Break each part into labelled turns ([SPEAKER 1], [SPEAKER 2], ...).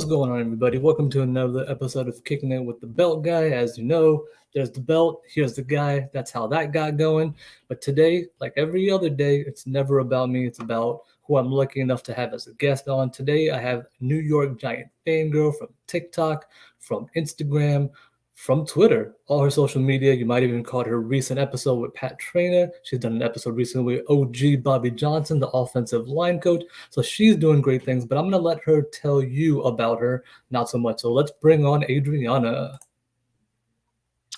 [SPEAKER 1] What's going on, everybody? Welcome to another episode of Kicking It with the Belt Guy. As you know, there's the belt, here's the guy. That's how that got going. But today, like every other day, it's never about me. It's about who I'm lucky enough to have as a guest on. Today, I have New York Giant fangirl from TikTok, from Instagram, from Twitter, all her social media. You might even caught her recent episode with Pat Trainer. She's done an episode recently with OG Bobby Johnson, the offensive line coach. So she's doing great things, but I'm going to let her tell you about her, not so much. So let's bring on Adrianna.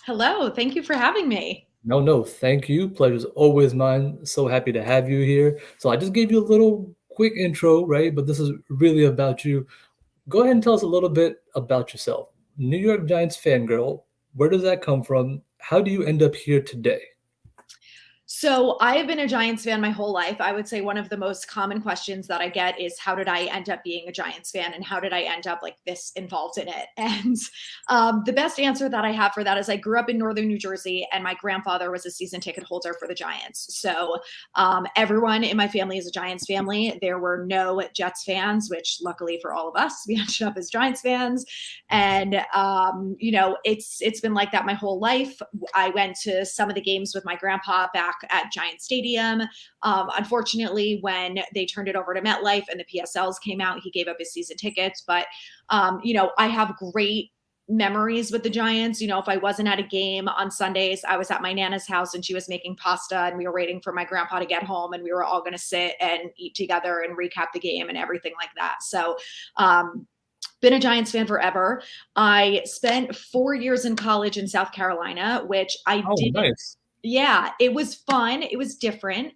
[SPEAKER 2] Hello, thank you for having me.
[SPEAKER 1] No, thank you. Pleasure's always mine. So happy to have you here. So I just gave you a little quick intro, right? But this is really about you. Go ahead and tell us a little bit about yourself. New York Giants fangirl, where does that come from? How do you end up here today?
[SPEAKER 2] So I have been a Giants fan my whole life. I would say one of the most common questions that I get is how did I end up being a Giants fan and how did I end up like this involved in it? And the best answer that I have for that is I grew up in northern New Jersey and my grandfather was a season ticket holder for the Giants. So everyone in my family is a Giants family. There were no Jets fans, which luckily for all of us, we ended up as Giants fans. And it's been like that my whole life. I went to some of the games with my grandpa back at Giant Stadium. Unfortunately, when they turned it over to MetLife and the PSLs came out, he gave up his season tickets. But, I have great memories with the Giants. If I wasn't at a game on Sundays, I was at my Nana's house and she was making pasta and we were waiting for my grandpa to get home and we were all going to sit and eat together and recap the game and everything like that. So, been a Giants fan forever. I spent 4 years in college in South Carolina, which I did.
[SPEAKER 1] Nice.
[SPEAKER 2] Yeah, it was fun. It was different.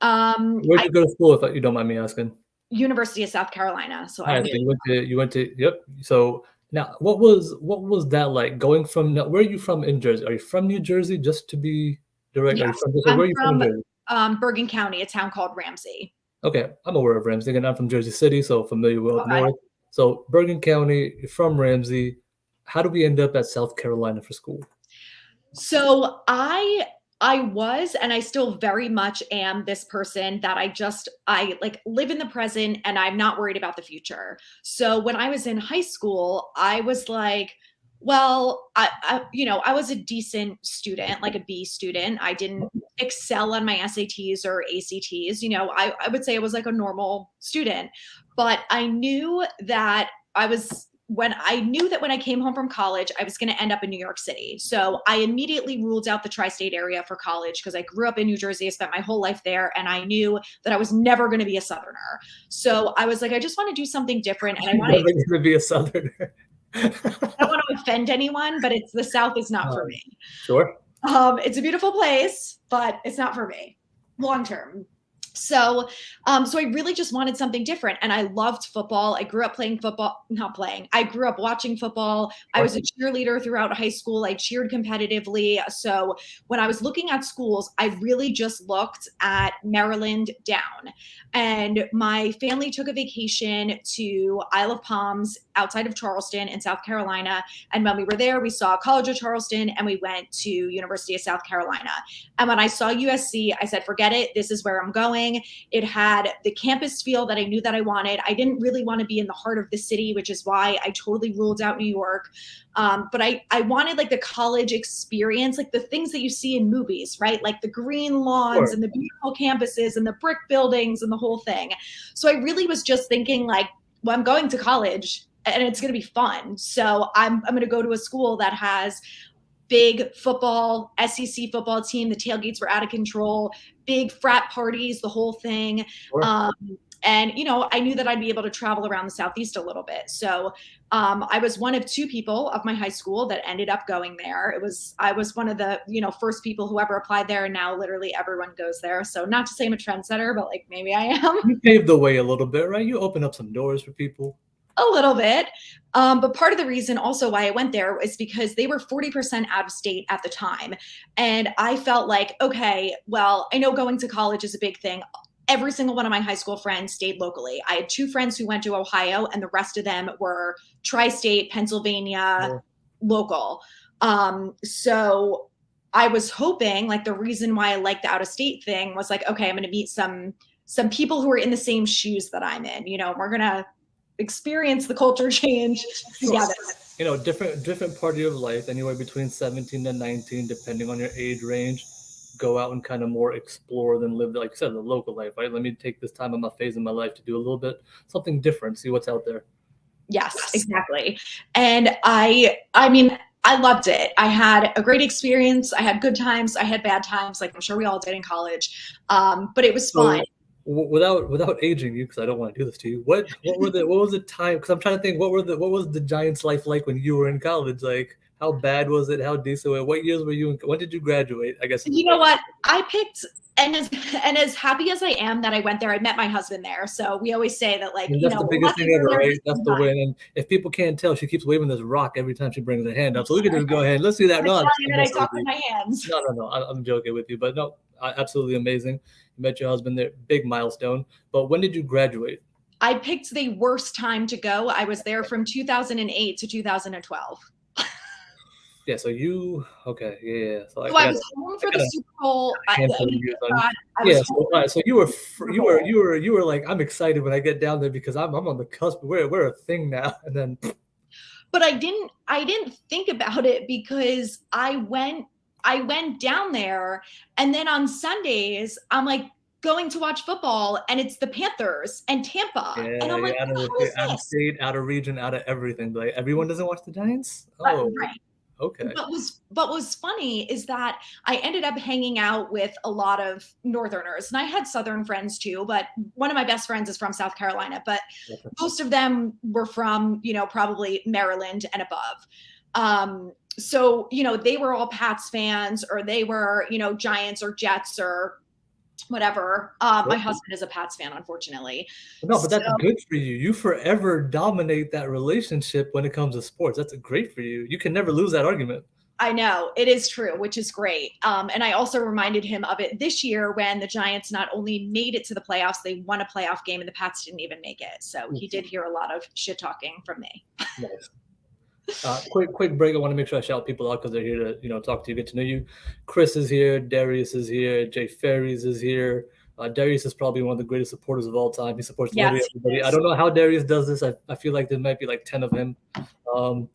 [SPEAKER 1] Where'd you go to school, if you don't mind me asking?
[SPEAKER 2] University of South Carolina. So
[SPEAKER 1] Nice. So you went to yep. So now what was that like going from where are you from in Jersey? Are you from New Jersey, just to be direct? Are you
[SPEAKER 2] yes,
[SPEAKER 1] from where
[SPEAKER 2] I'm
[SPEAKER 1] are you from in Jersey?
[SPEAKER 2] Bergen County, a town called Ramsey.
[SPEAKER 1] Okay, I'm aware of Ramsey, and I'm from Jersey City, so familiar with up
[SPEAKER 2] Okay.
[SPEAKER 1] north. So Bergen County, you're from Ramsey. How do we end up at South Carolina for school?
[SPEAKER 2] So I was and I still very much am this person that I like live in the present and I'm not worried about the future. So when I was in high school, I was like, well, I was a decent student, like a B student. I didn't excel on my SATs or ACTs. I would say I was like a normal student, but I knew that when I came home from college, I was going to end up in New York City. So I immediately ruled out the tri-state area for college because I grew up in New Jersey. I spent my whole life there and I knew that I was never going to be a Southerner. So I was like, I just want to do something different. And I want
[SPEAKER 1] to be a Southerner.
[SPEAKER 2] I don't want to offend anyone, but the South is not for me.
[SPEAKER 1] Sure.
[SPEAKER 2] It's a beautiful place, but it's not for me long term. So I really just wanted something different. And I loved football. I grew up playing football, not playing. I grew up watching football. I was a cheerleader throughout high school. I cheered competitively. So when I was looking at schools, I really just looked at Maryland down. And my family took a vacation to Isle of Palms outside of Charleston in South Carolina. And when we were there, we saw College of Charleston and we went to University of South Carolina. And when I saw USC, I said, forget it. This is where I'm going. It had the campus feel that I knew that I wanted. I didn't really want to be in the heart of the city, which is why I totally ruled out New York. But I wanted like the college experience, like the things that you see in movies, right? Like the green lawns and the beautiful campuses and the brick buildings and the whole thing. So I really was just thinking like, well, I'm going to college and it's going to be fun. So I'm going to go to a school that has big football, SEC football team. The tailgates were out of control, big frat parties, the whole thing.
[SPEAKER 1] Sure.
[SPEAKER 2] And, I knew that I'd be able to travel around the Southeast a little bit. So I was one of two people of my high school that ended up going there. I was one of the, first people who ever applied there. And now literally everyone goes there. So not to say I'm a trendsetter, but like maybe I am.
[SPEAKER 1] You paved the way a little bit, right? You open up some doors for people.
[SPEAKER 2] A little bit. But part of the reason also why I went there is because they were 40% out of state at the time. And I felt like, okay, well, I know going to college is a big thing. Every single one of my high school friends stayed locally. I had two friends who went to Ohio and the rest of them were tri-state, Pennsylvania, local. So I was hoping like the reason why I liked the out of state thing was like, okay, I'm going to meet some people who are in the same shoes that I'm in, we're going to experience the culture change together.
[SPEAKER 1] You know, different part of your life, anywhere between 17 and 19, depending on your age range. Go out and kind of more explore than live, like you said, the local life, right? Let me take this time in my phase in my life to do a little bit something different, see what's out there.
[SPEAKER 2] Yes, exactly. And I mean, I loved it. I had a great experience. I had good times. I had bad times, like I'm sure we all did in college. But it was fun.
[SPEAKER 1] So without aging you, because I don't want to do this to you, what was the time? Because I'm trying to think, what was the Giants' life like when you were in college? Like, how bad was it? How decent? What years were you in? When did you graduate? I guess.
[SPEAKER 2] You know what? I picked, and as happy as I am that I went there, I met my husband there. So we always say that, like,
[SPEAKER 1] And
[SPEAKER 2] you
[SPEAKER 1] that's
[SPEAKER 2] know,
[SPEAKER 1] the
[SPEAKER 2] we're
[SPEAKER 1] biggest
[SPEAKER 2] lucky
[SPEAKER 1] thing
[SPEAKER 2] we're
[SPEAKER 1] ever,
[SPEAKER 2] there
[SPEAKER 1] right?
[SPEAKER 2] this
[SPEAKER 1] That's the
[SPEAKER 2] time.
[SPEAKER 1] win. And if people can't tell, she keeps waving this rock every time she brings her hand up. So we can just go ahead. Let's see that.
[SPEAKER 2] I'm
[SPEAKER 1] No,
[SPEAKER 2] telling you
[SPEAKER 1] I'm
[SPEAKER 2] that I
[SPEAKER 1] messing with
[SPEAKER 2] talk with
[SPEAKER 1] you.
[SPEAKER 2] my hands.
[SPEAKER 1] No. I'm joking with you, but no, absolutely amazing. You met your husband there, big milestone. But when did you graduate?
[SPEAKER 2] I picked the worst time to go. I was there from 2008 to 2012.
[SPEAKER 1] Yeah, so you okay? Yeah. So
[SPEAKER 2] So I was home
[SPEAKER 1] I
[SPEAKER 2] for the
[SPEAKER 1] got a
[SPEAKER 2] Super Bowl. I
[SPEAKER 1] handful of
[SPEAKER 2] mean,
[SPEAKER 1] years
[SPEAKER 2] thank
[SPEAKER 1] on.
[SPEAKER 2] God I
[SPEAKER 1] Yeah.
[SPEAKER 2] was
[SPEAKER 1] So
[SPEAKER 2] home
[SPEAKER 1] all right, so
[SPEAKER 2] for the Super Bowl.
[SPEAKER 1] you were like, I'm excited when I get down there because I'm on the cusp. We're a thing now. And then
[SPEAKER 2] But I didn't think about it because I went down there, and then on Sundays I'm like going to watch football, and it's the Panthers and Tampa. And
[SPEAKER 1] yeah,
[SPEAKER 2] I'm like, what the hell
[SPEAKER 1] you're
[SPEAKER 2] is
[SPEAKER 1] out of
[SPEAKER 2] this?
[SPEAKER 1] state, out of region, out of everything. Like everyone doesn't watch the Giants. Oh,
[SPEAKER 2] Right.
[SPEAKER 1] okay.
[SPEAKER 2] But was funny is that I ended up hanging out with a lot of Northerners, and I had Southern friends too. But one of my best friends is from South Carolina, but most of them were from, probably Maryland and above. So they were all Pats fans, or they were, Giants or Jets or whatever. My
[SPEAKER 1] Sure.
[SPEAKER 2] husband is a Pats fan, unfortunately.
[SPEAKER 1] No, but
[SPEAKER 2] So
[SPEAKER 1] that's good for you. You forever dominate that relationship when it comes to sports. That's great for you. You can never lose that argument.
[SPEAKER 2] I know it is true, which is great. And I also reminded him of it this year when the Giants not only made it to the playoffs, they won a playoff game, and the Pats didn't even make it. So he did hear a lot of shit talking from me.
[SPEAKER 1] Nice. Quick break. I want to make sure I shout people out because they're here to talk to you, get to know you. Chris is here. Darius is here. Jay Ferries is here. Darius is probably one of the greatest supporters of all time. He supports literally
[SPEAKER 2] Yes,
[SPEAKER 1] everybody. I don't know how Darius does this. I feel like there might be like 10 of him. Um,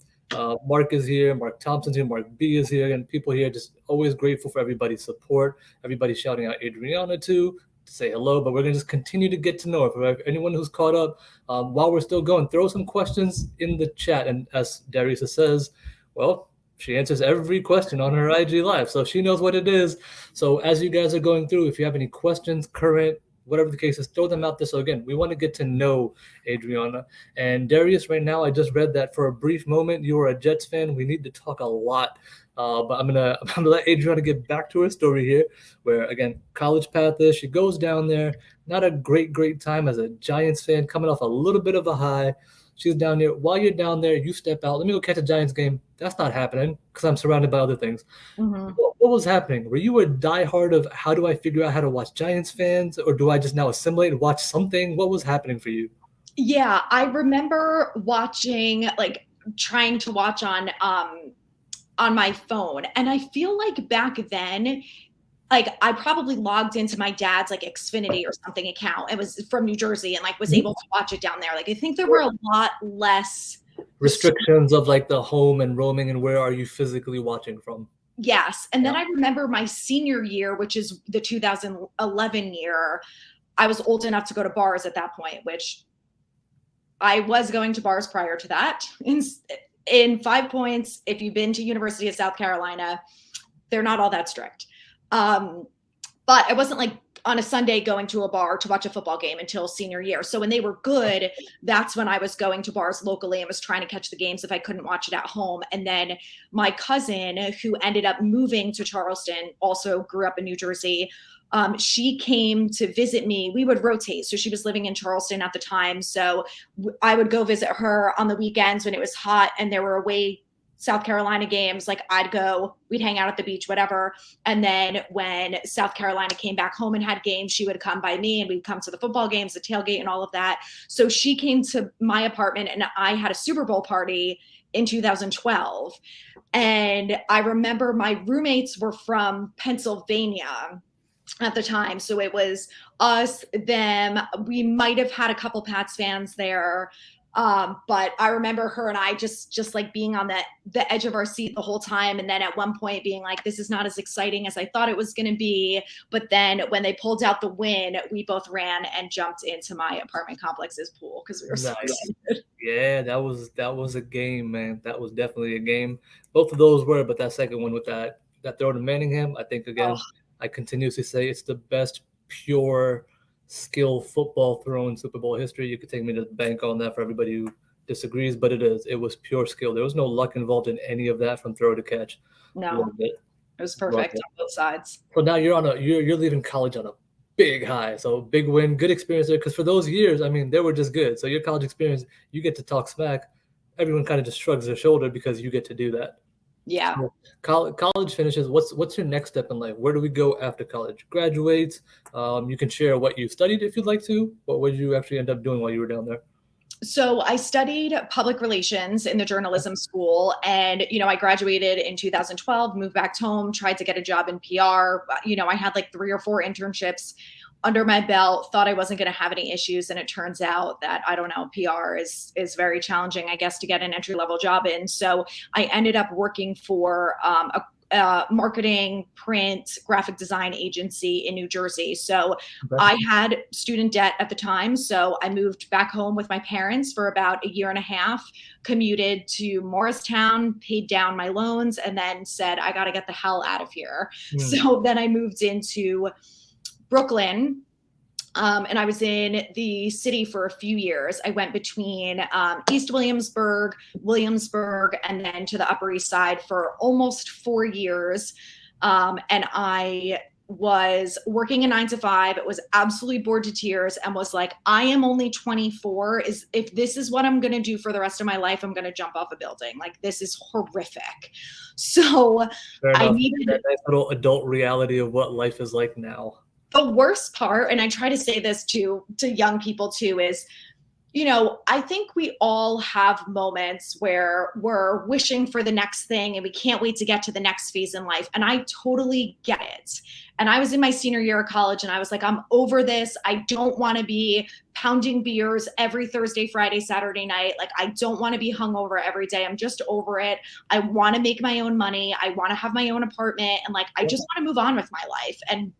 [SPEAKER 1] Mark is here. Mark Thompson's here. Mark B is here. And people here just always grateful for everybody's support. Everybody shouting out Adrianna too to say hello. But we're going to just continue to get to know her. For anyone who's caught up, while we're still going, throw some questions in the chat. And as Darius says, well, she answers every question on her IG Live, so she knows what it is. So as you guys are going through, if you have any questions, current, whatever the case is, throw them out there. So again, we want to get to know Adrianna. And Darius, right now, I just read that for a brief moment, you are a Jets fan. We need to talk a lot. But I'm gonna let Adrianna get back to her story here, where again, college path is she goes down there. Not a great time as a Giants fan, coming off a little bit of a high. She's down there. While you're down there, you step out. Let me go catch a Giants game. That's not happening because I'm surrounded by other things.
[SPEAKER 2] Mm-hmm.
[SPEAKER 1] What was happening? Were you a diehard of how do I figure out how to watch Giants fans, or do I just now assimilate and watch something? What was happening for you?
[SPEAKER 2] Yeah, I remember watching, like trying to watch on my phone, and I feel like back then, like I probably logged into my dad's like Xfinity or something account. It was from New Jersey, and like was able to watch it down there. Like I think there were a lot less
[SPEAKER 1] Restrictions of like the home and roaming and where are you physically watching from?
[SPEAKER 2] Yes. And then I remember my senior year, which is the 2011 year, I was old enough to go to bars at that point, which I was going to bars prior to that. In 5 Points, if you've been to University of South Carolina, they're not all that strict. But I wasn't like on a Sunday going to a bar to watch a football game until senior year. So when they were good, that's when I was going to bars locally and was trying to catch the games if I couldn't watch it at home. And then my cousin, who ended up moving to Charleston, also grew up in New Jersey. She came to visit me. We would rotate. So she was living in Charleston at the time. So I would go visit her on the weekends when it was hot and there were away South Carolina games. Like I'd go, we'd hang out at the beach, whatever. And then when South Carolina came back home and had games, she would come by me and we'd come to the football games, the tailgate and all of that. So she came to my apartment and I had a Super Bowl party in 2012. And I remember my roommates were from Pennsylvania at the time. So it was us, them, we might have had a couple Pats fans there. But I remember her and I just like being on the edge of our seat the whole time. And then at one point being like, this is not as exciting as I thought it was going to be. But then when they pulled out the win, we both ran and jumped into my apartment complex's pool because we were so
[SPEAKER 1] Nice.
[SPEAKER 2] excited.
[SPEAKER 1] Yeah, that was a game, man. That was definitely a game. Both of those were, but that second one with that throw to Manningham, I think
[SPEAKER 2] Oh,
[SPEAKER 1] again, I continuously say it's the best pure skill football throw in Super Bowl history. You could take me to the bank on that for everybody who disagrees, but it is. It was pure skill. There was no luck involved in any of that from throw to catch.
[SPEAKER 2] no,
[SPEAKER 1] Loved it.
[SPEAKER 2] it was
[SPEAKER 1] Loved
[SPEAKER 2] perfect
[SPEAKER 1] it.
[SPEAKER 2] on both sides.
[SPEAKER 1] So now you're leaving college on a big high. So big win, good experience there. Because for those years, I mean, they were just good. So your college experience, you get to talk smack. Everyone kind of just shrugs their shoulder because you get to do that.
[SPEAKER 2] Yeah.
[SPEAKER 1] So college finishes. What's your next step in life? Where do we go after college? Graduates. You can share what you studied if you'd like to. What did you actually end up doing while you were down there?
[SPEAKER 2] So I studied public relations in the journalism school, and I graduated in 2012, moved back home, tried to get a job in PR. I had like 3 or 4 internships under my belt, thought I wasn't going to have any issues, and it turns out that, I don't know, PR is very challenging, I guess, to get an entry level job in. So I ended up working for a marketing, print, graphic design agency in New Jersey. So
[SPEAKER 1] Okay.
[SPEAKER 2] I had student debt at the time. So I moved back home with my parents for about a year and a half, commuted to Morristown, paid down my loans, and then said, I got to get the hell out of here.
[SPEAKER 1] Hmm.
[SPEAKER 2] So then I moved into Brooklyn, and I was in the city for a few years. I went between East Williamsburg, and then to the Upper East Side for almost 4 years. And I was working a 9 to 5. It was absolutely bored to tears, and was like, I am only 24. If this is what I'm going to do for the rest of my life, I'm going to jump off a building. Like, this is horrific. So
[SPEAKER 1] Fair
[SPEAKER 2] I
[SPEAKER 1] enough.
[SPEAKER 2] needed
[SPEAKER 1] That nice little adult reality of what life is like now.
[SPEAKER 2] the worst part, and I try to say this to young people too, is I think we all have moments where we're wishing for the next thing and we can't wait to get to the next phase in life. And I totally get it. And I was in my senior year of college and I was like, I'm over this. I don't want to be pounding beers every Thursday, Friday, Saturday night. Like, I don't want to be hungover every day. I'm just over it. I want to make my own money. I want to have my own apartment. And like, I just want to move on with my life and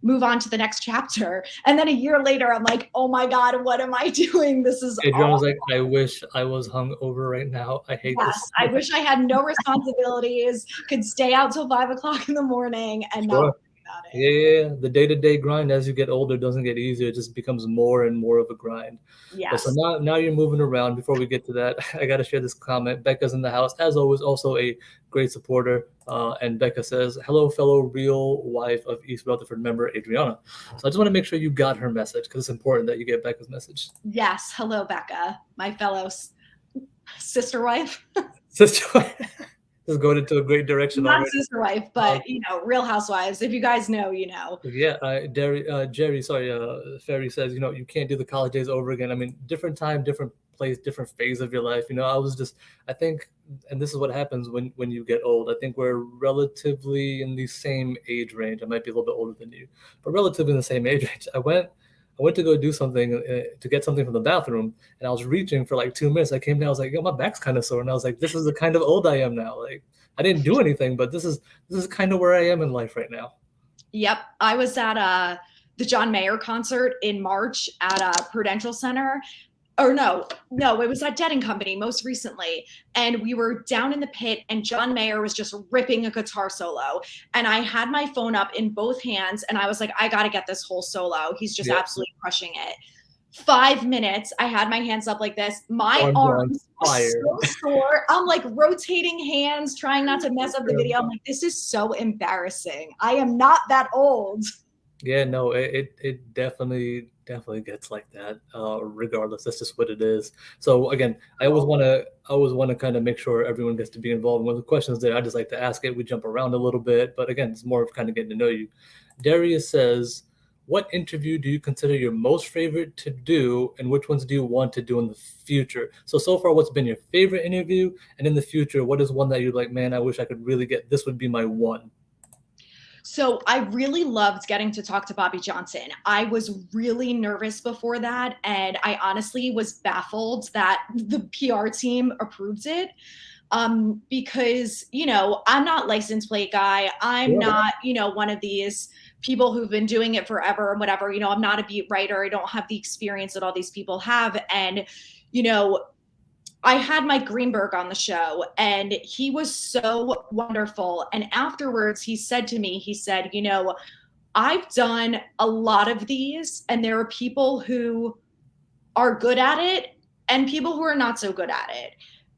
[SPEAKER 2] move on to the next chapter. And then a year later, I'm like, oh my God, what am I doing? This is
[SPEAKER 1] Adrian was
[SPEAKER 2] all.
[SPEAKER 1] like, I wish I was hung over right now. I hate
[SPEAKER 2] Yes,
[SPEAKER 1] this.
[SPEAKER 2] I wish I had no responsibilities, could stay out till 5 o'clock in the morning and not
[SPEAKER 1] Sure.
[SPEAKER 2] worry about it.
[SPEAKER 1] Yeah, the day-to-day grind as you get older doesn't get easier. It just becomes more and more of a grind. But so
[SPEAKER 2] Yes.
[SPEAKER 1] now you're moving around. Before we get to that, I got to share this comment. Becca's in the house, as always, also a great supporter. And Becca says, "Hello, fellow real wife of East Rutherford member Adrianna." So I just want to make sure you got her message because it's important that you get Becca's message.
[SPEAKER 2] Yes. Hello, Becca, my fellow sister wife.
[SPEAKER 1] Sister, this is going into a great direction
[SPEAKER 2] Not
[SPEAKER 1] already.
[SPEAKER 2] sister wife, but Real Housewives. If you guys know, you know.
[SPEAKER 1] Yeah, Jerry, sorry, Ferry says, you can't do the college days over again. I mean, different time, different place, different phase of your life. I think, and this is what happens when you get old. I think we're relatively in the same age range. I might be a little bit older than you, but relatively in the same age range. I went to go do something to get something from the bathroom, and I was reaching for like 2 minutes. I came down, I was like, yo, my back's kind of sore, and I was like, this is the kind of old I am now. Like, I didn't do anything, but this is kind of where I am in life right now.
[SPEAKER 2] Yep. I was at the John Mayer concert in March at Prudential Center. Or no, it was at Dead and Company most recently. And we were down in the pit and John Mayer was just ripping a guitar solo. And I had my phone up in both hands and I was like, I got to get this whole solo. He's just
[SPEAKER 1] Yeah.
[SPEAKER 2] absolutely crushing it. 5 minutes, I had my hands up like this. My
[SPEAKER 1] Arms on
[SPEAKER 2] arms were
[SPEAKER 1] fire.
[SPEAKER 2] so sore. I'm like rotating hands, trying not to mess up the video. I'm like, this is so embarrassing. I am not that old.
[SPEAKER 1] Yeah, no, it definitely gets like that. Regardless, that's just what it is. So again, I always want to kind of make sure everyone gets to be involved. When the questions there, I just like to ask it. We jump around a little bit, but again, it's more of kind of getting to know you. Darius says, "What interview do you consider your most favorite to do, and which ones do you want to do in the future?" So far, what's been your favorite interview, and in the future, what is one that you're like, man, I wish I could really get. This would be my one.
[SPEAKER 2] So I really loved getting to talk to Bobby Johnson. I was really nervous before that, and I honestly was baffled that the PR team approves it. Because, I'm not license plate guy. I'm
[SPEAKER 1] Yeah,
[SPEAKER 2] not, one of these people who've been doing it forever and whatever. I'm not a beat writer. I don't have the experience that all these people have. And, you know, I had Mike Greenberg on the show, and he was so wonderful. And afterwards, he said to me, he said, I've done a lot of these, and there are people who are good at it and people who are not so good at it.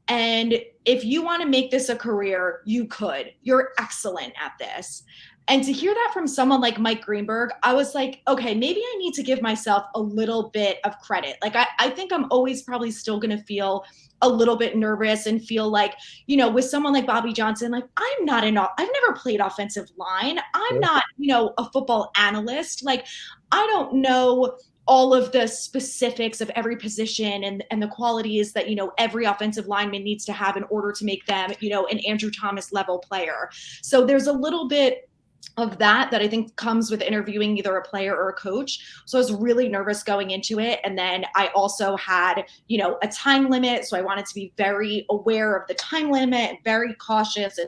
[SPEAKER 2] And if you want to make this a career, you could. You're excellent at this. And to hear that from someone like Mike Greenberg, I was like, okay, maybe I need to give myself a little bit of credit. Like, I think I'm always probably still going to feel a little bit nervous and feel like, with someone like Bobby Johnson, like, I've never played offensive line. I'm
[SPEAKER 1] sure.
[SPEAKER 2] not, a football analyst. Like, I don't know all of the specifics of every position and the qualities that, every offensive lineman needs to have in order to make them, an Andrew Thomas level player. So there's a little bit of that I think comes with interviewing either a player or a coach. So I was really nervous going into it. And then I also had, a time limit. So I wanted to be very aware of the time limit, very cautious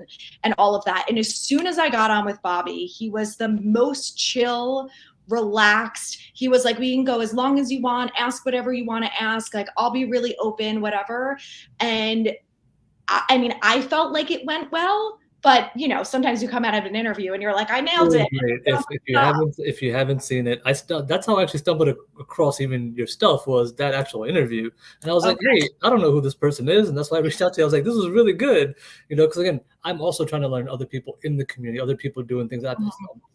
[SPEAKER 2] and all of that. And as soon as I got on with Bobby, he was the most chill, relaxed. He was like, we can go as long as you want, ask whatever you want to ask. Like, I'll be really open, whatever. And I mean, I felt like it went well, but sometimes you come out of an interview and you're like, I nailed
[SPEAKER 1] Really
[SPEAKER 2] it.
[SPEAKER 1] great. If you haven't seen it, that's how I actually stumbled across even your stuff, was that actual interview. And I was like,
[SPEAKER 2] Okay.
[SPEAKER 1] hey, I don't know who this person is, and that's why I reached out to you. I was like, this was really good, because again, I'm also trying to learn other people in the community, other people doing things. I'm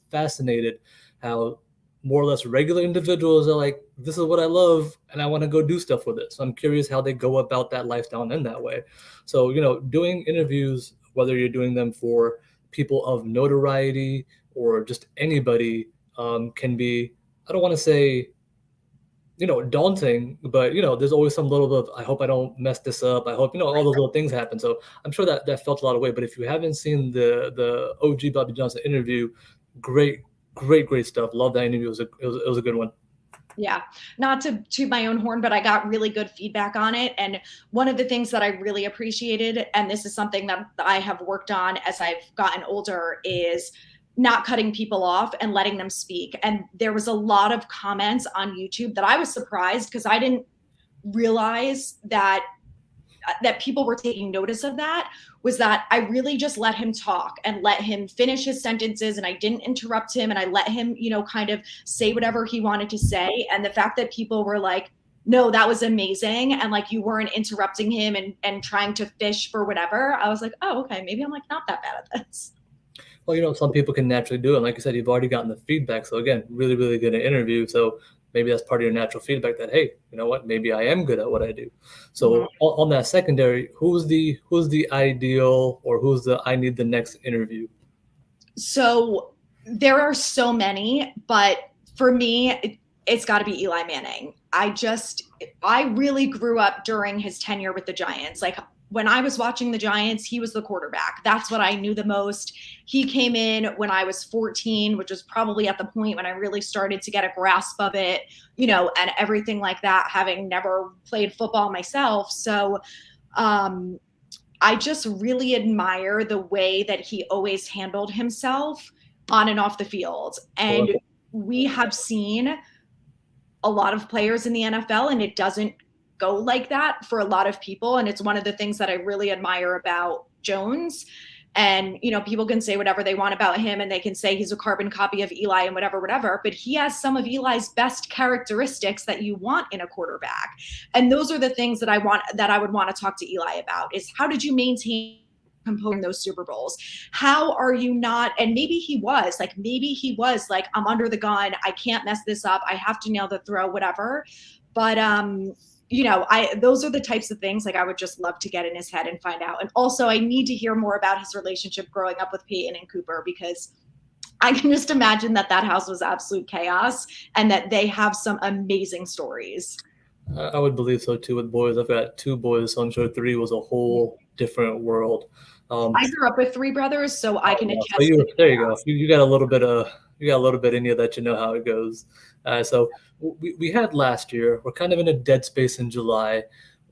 [SPEAKER 1] fascinated how more or less regular individuals are like, this is what I love, and I want to go do stuff with it. So I'm curious how they go about that lifestyle in that way. So doing interviews, whether you're doing them for people of notoriety or just anybody, can be, I don't want to say, daunting, but there's always some little bit of, I hope I don't mess this up. I hope, all those little things happen. So I'm sure that felt a lot of weight. But if you haven't seen the OG Bobby Johnson interview, great, great stuff. Love that interview. It was a good one.
[SPEAKER 2] Yeah, not to toot my own horn, but I got really good feedback on it. And one of the things that I really appreciated, and this is something that I have worked on as I've gotten older, is not cutting people off and letting them speak. And there was a lot of comments on YouTube that I was surprised, because I didn't realize that people were taking notice of. That was that I really just let him talk and let him finish his sentences, and I didn't interrupt him, and I let him, kind of say whatever he wanted to say. And the fact that people were like, no, that was amazing, and like you weren't interrupting him and trying to fish for whatever, I was like, oh, okay, maybe I'm like not that bad at this.
[SPEAKER 1] Well, some people can naturally do it. Like you said, you've already gotten the feedback. So again, really, really good at interview. So maybe that's part of your natural feedback that, hey, you know what, maybe I am good at what I do. So on that secondary, who's the ideal, or who's the I need the next interview?
[SPEAKER 2] So there are so many, but for me, it's got to be Eli Manning. I really grew up during his tenure with the Giants. Like, when I was watching the Giants, he was the quarterback. That's what I knew the most. He came in when I was 14, which was probably at the point when I really started to get a grasp of it, and everything like that, having never played football myself. So I just really admire the way that he always handled himself on and off the field. And we have seen a lot of players in the NFL, and it doesn't go like that for a lot of people. And it's one of the things that I really admire about Jones. And, people can say whatever they want about him, and they can say he's a carbon copy of Eli and whatever, but he has some of Eli's best characteristics that you want in a quarterback. And those are the things that I would want to talk to Eli about, is how did you maintain composing those Super Bowls? How are you not? And maybe he was like, I'm under the gun. I can't mess this up. I have to nail the throw, whatever. But, those are the types of things, like, I would just love to get in his head and find out. And also, I need to hear more about his relationship growing up with Peyton and Cooper, because I can just imagine that house was absolute chaos, and that they have some amazing stories.
[SPEAKER 1] I would believe so too with boys. I've got two boys, so I'm sure three was a whole different world.
[SPEAKER 2] I grew up with three brothers, so I
[SPEAKER 1] Oh,
[SPEAKER 2] can
[SPEAKER 1] wow. So
[SPEAKER 2] attest to
[SPEAKER 1] there you go. You got a little bit of in you that you know how it goes. So we had last year. We're kind of in a dead space in July.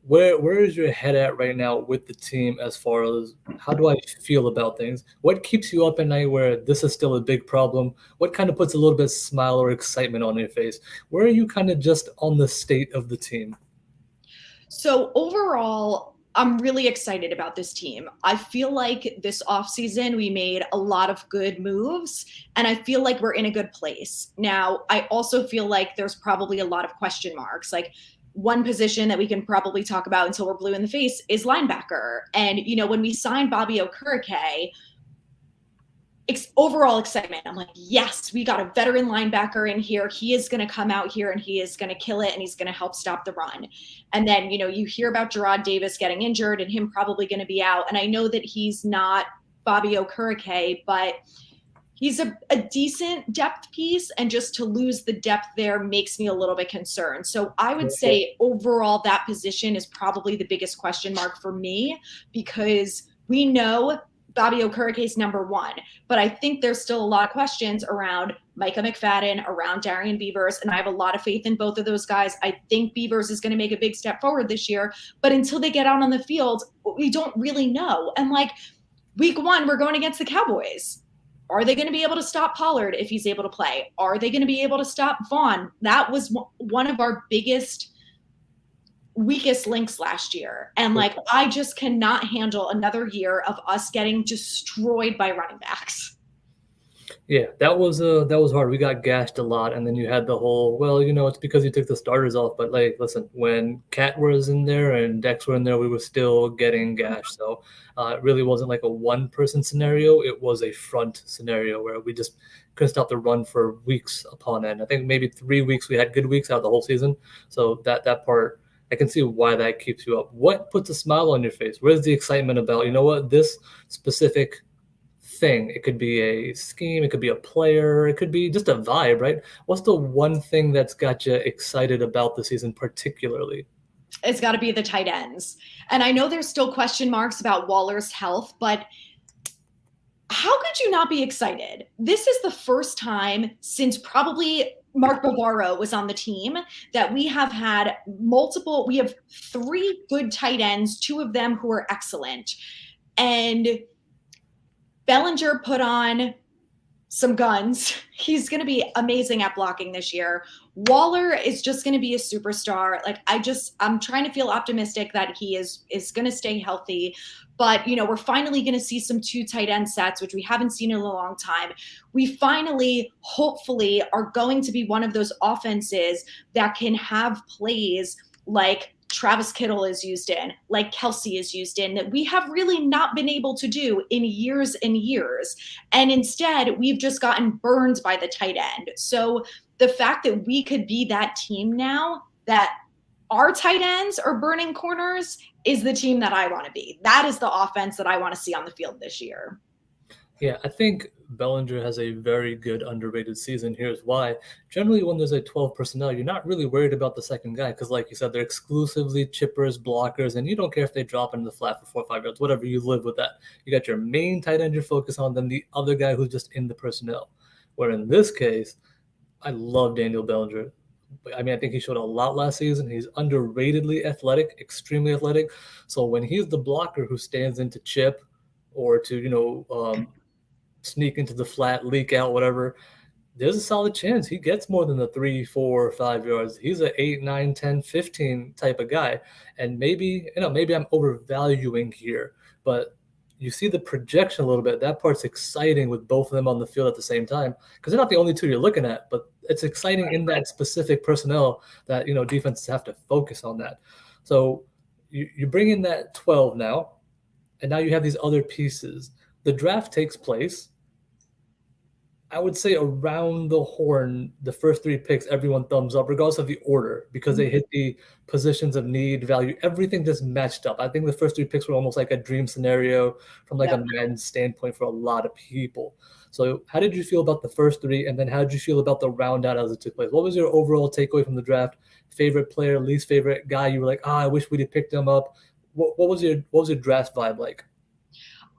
[SPEAKER 1] Where is your head at right now with the team as far as how do I feel about things? What keeps you up at night where this is still a big problem? What kind of puts a little bit of smile or excitement on your face? Where are you kind of just on the state of the team?
[SPEAKER 2] So overall, I'm really excited about this team. I feel like this offseason we made a lot of good moves and I feel like we're in a good place. Now, I also feel like there's probably a lot of question marks. Like one position that we can probably talk about until we're blue in the face is linebacker. And when we signed Bobby Okereke, overall excitement. I'm like, yes, we got a veteran linebacker in here. He is going to come out here and he is going to kill it and he's going to help stop the run. And then, you hear about Gerard Davis getting injured and him probably going to be out. And I know that he's not Bobby Okereke, but he's a decent depth piece. And just to lose the depth there makes me a little bit concerned. So I would say overall, that position is probably the biggest question mark for me because we know Bobby Okereke is number one. But I think there's still a lot of questions around Micah McFadden, around Darian Beavers, and I have a lot of faith in both of those guys. I think Beavers is going to make a big step forward this year, but until they get out on the field, we don't really know. And like week one, we're going against the Cowboys. Are they going to be able to stop Pollard if he's able to play? Are they going to be able to stop Vaughn? That was one of our weakest links last year. And like, I just cannot handle another year of us getting destroyed by running backs.
[SPEAKER 1] Yeah, that was hard. We got gashed a lot, and then you had the whole, well, it's because you took the starters off. But like, listen, when Cat was in there and Dex were in there, we were still getting gashed. So it really wasn't like a one-person scenario. It was a front scenario where we just couldn't stop the run for weeks upon end. I think maybe 3 weeks we had good weeks out of the whole season. So that part, I can see why that keeps you up. What puts a smile on your face? Where's the excitement about? You know what? This specific thing. It could be a scheme, it could be a player, it could be just a vibe, right? What's the one thing that's got you excited about the season particularly?
[SPEAKER 2] It's got to be the tight ends. And I know there's still question marks about Waller's health, but how could you not be excited? This is the first time since probably Mark Bavaro was on the team that we have had we have three good tight ends, two of them who are excellent. And Bellinger put on some guns. He's going to be amazing at blocking this year. Waller is just going to be a superstar. Like I'm trying to feel optimistic that he is going to stay healthy. But, we're finally going to see some two tight end sets, which we haven't seen in a long time. We finally, hopefully, are going to be one of those offenses that can have plays like Travis Kittle is used in, like Kelsey is used in, that we have really not been able to do in years and years. And instead, we've just gotten burned by the tight end. So the fact that we could be that team now, that our tight ends are burning corners, is the team that I want to be. That is the offense that I want to see on the field this year.
[SPEAKER 1] Yeah, I think Bellinger has a very good underrated season. Here's why. Generally, when there's a 12 personnel, you're not really worried about the second guy because, like you said, they're exclusively chippers, blockers, and you don't care if they drop into the flat for 4 or 5 yards, whatever, you live with that. You got your main tight end you're focused on, then the other guy who's just in the personnel. Where in this case, I love Daniel Bellinger. I mean, I think he showed a lot last season. He's underratedly athletic, extremely athletic. So when he's the blocker who stands into chip or to, sneak into the flat, leak out, whatever, there's a solid chance he gets more than the 3, 4, 5 yards. He's a 8, 9, 10, 15 type of guy. And maybe I'm overvaluing here, but you see the projection a little bit. That part's exciting with both of them on the field at the same time because they're not the only two you're looking at, but it's exciting in that specific personnel that, defenses have to focus on that. So you bring in that 12 now, and now you have these other pieces. The draft takes place I would say around the horn, the first three picks, everyone thumbs up, regardless of the order, because they hit the positions of need, value, everything just matched up. I think the first three picks were almost like a dream scenario from like
[SPEAKER 2] Yeah.
[SPEAKER 1] a Madden standpoint for a lot of people. So how did you feel about the first three? And then how did you feel about the round out as it took place? What was your overall takeaway from the draft? Favorite player, least favorite guy? You were like, I wish we'd have picked him up. What was your draft vibe like?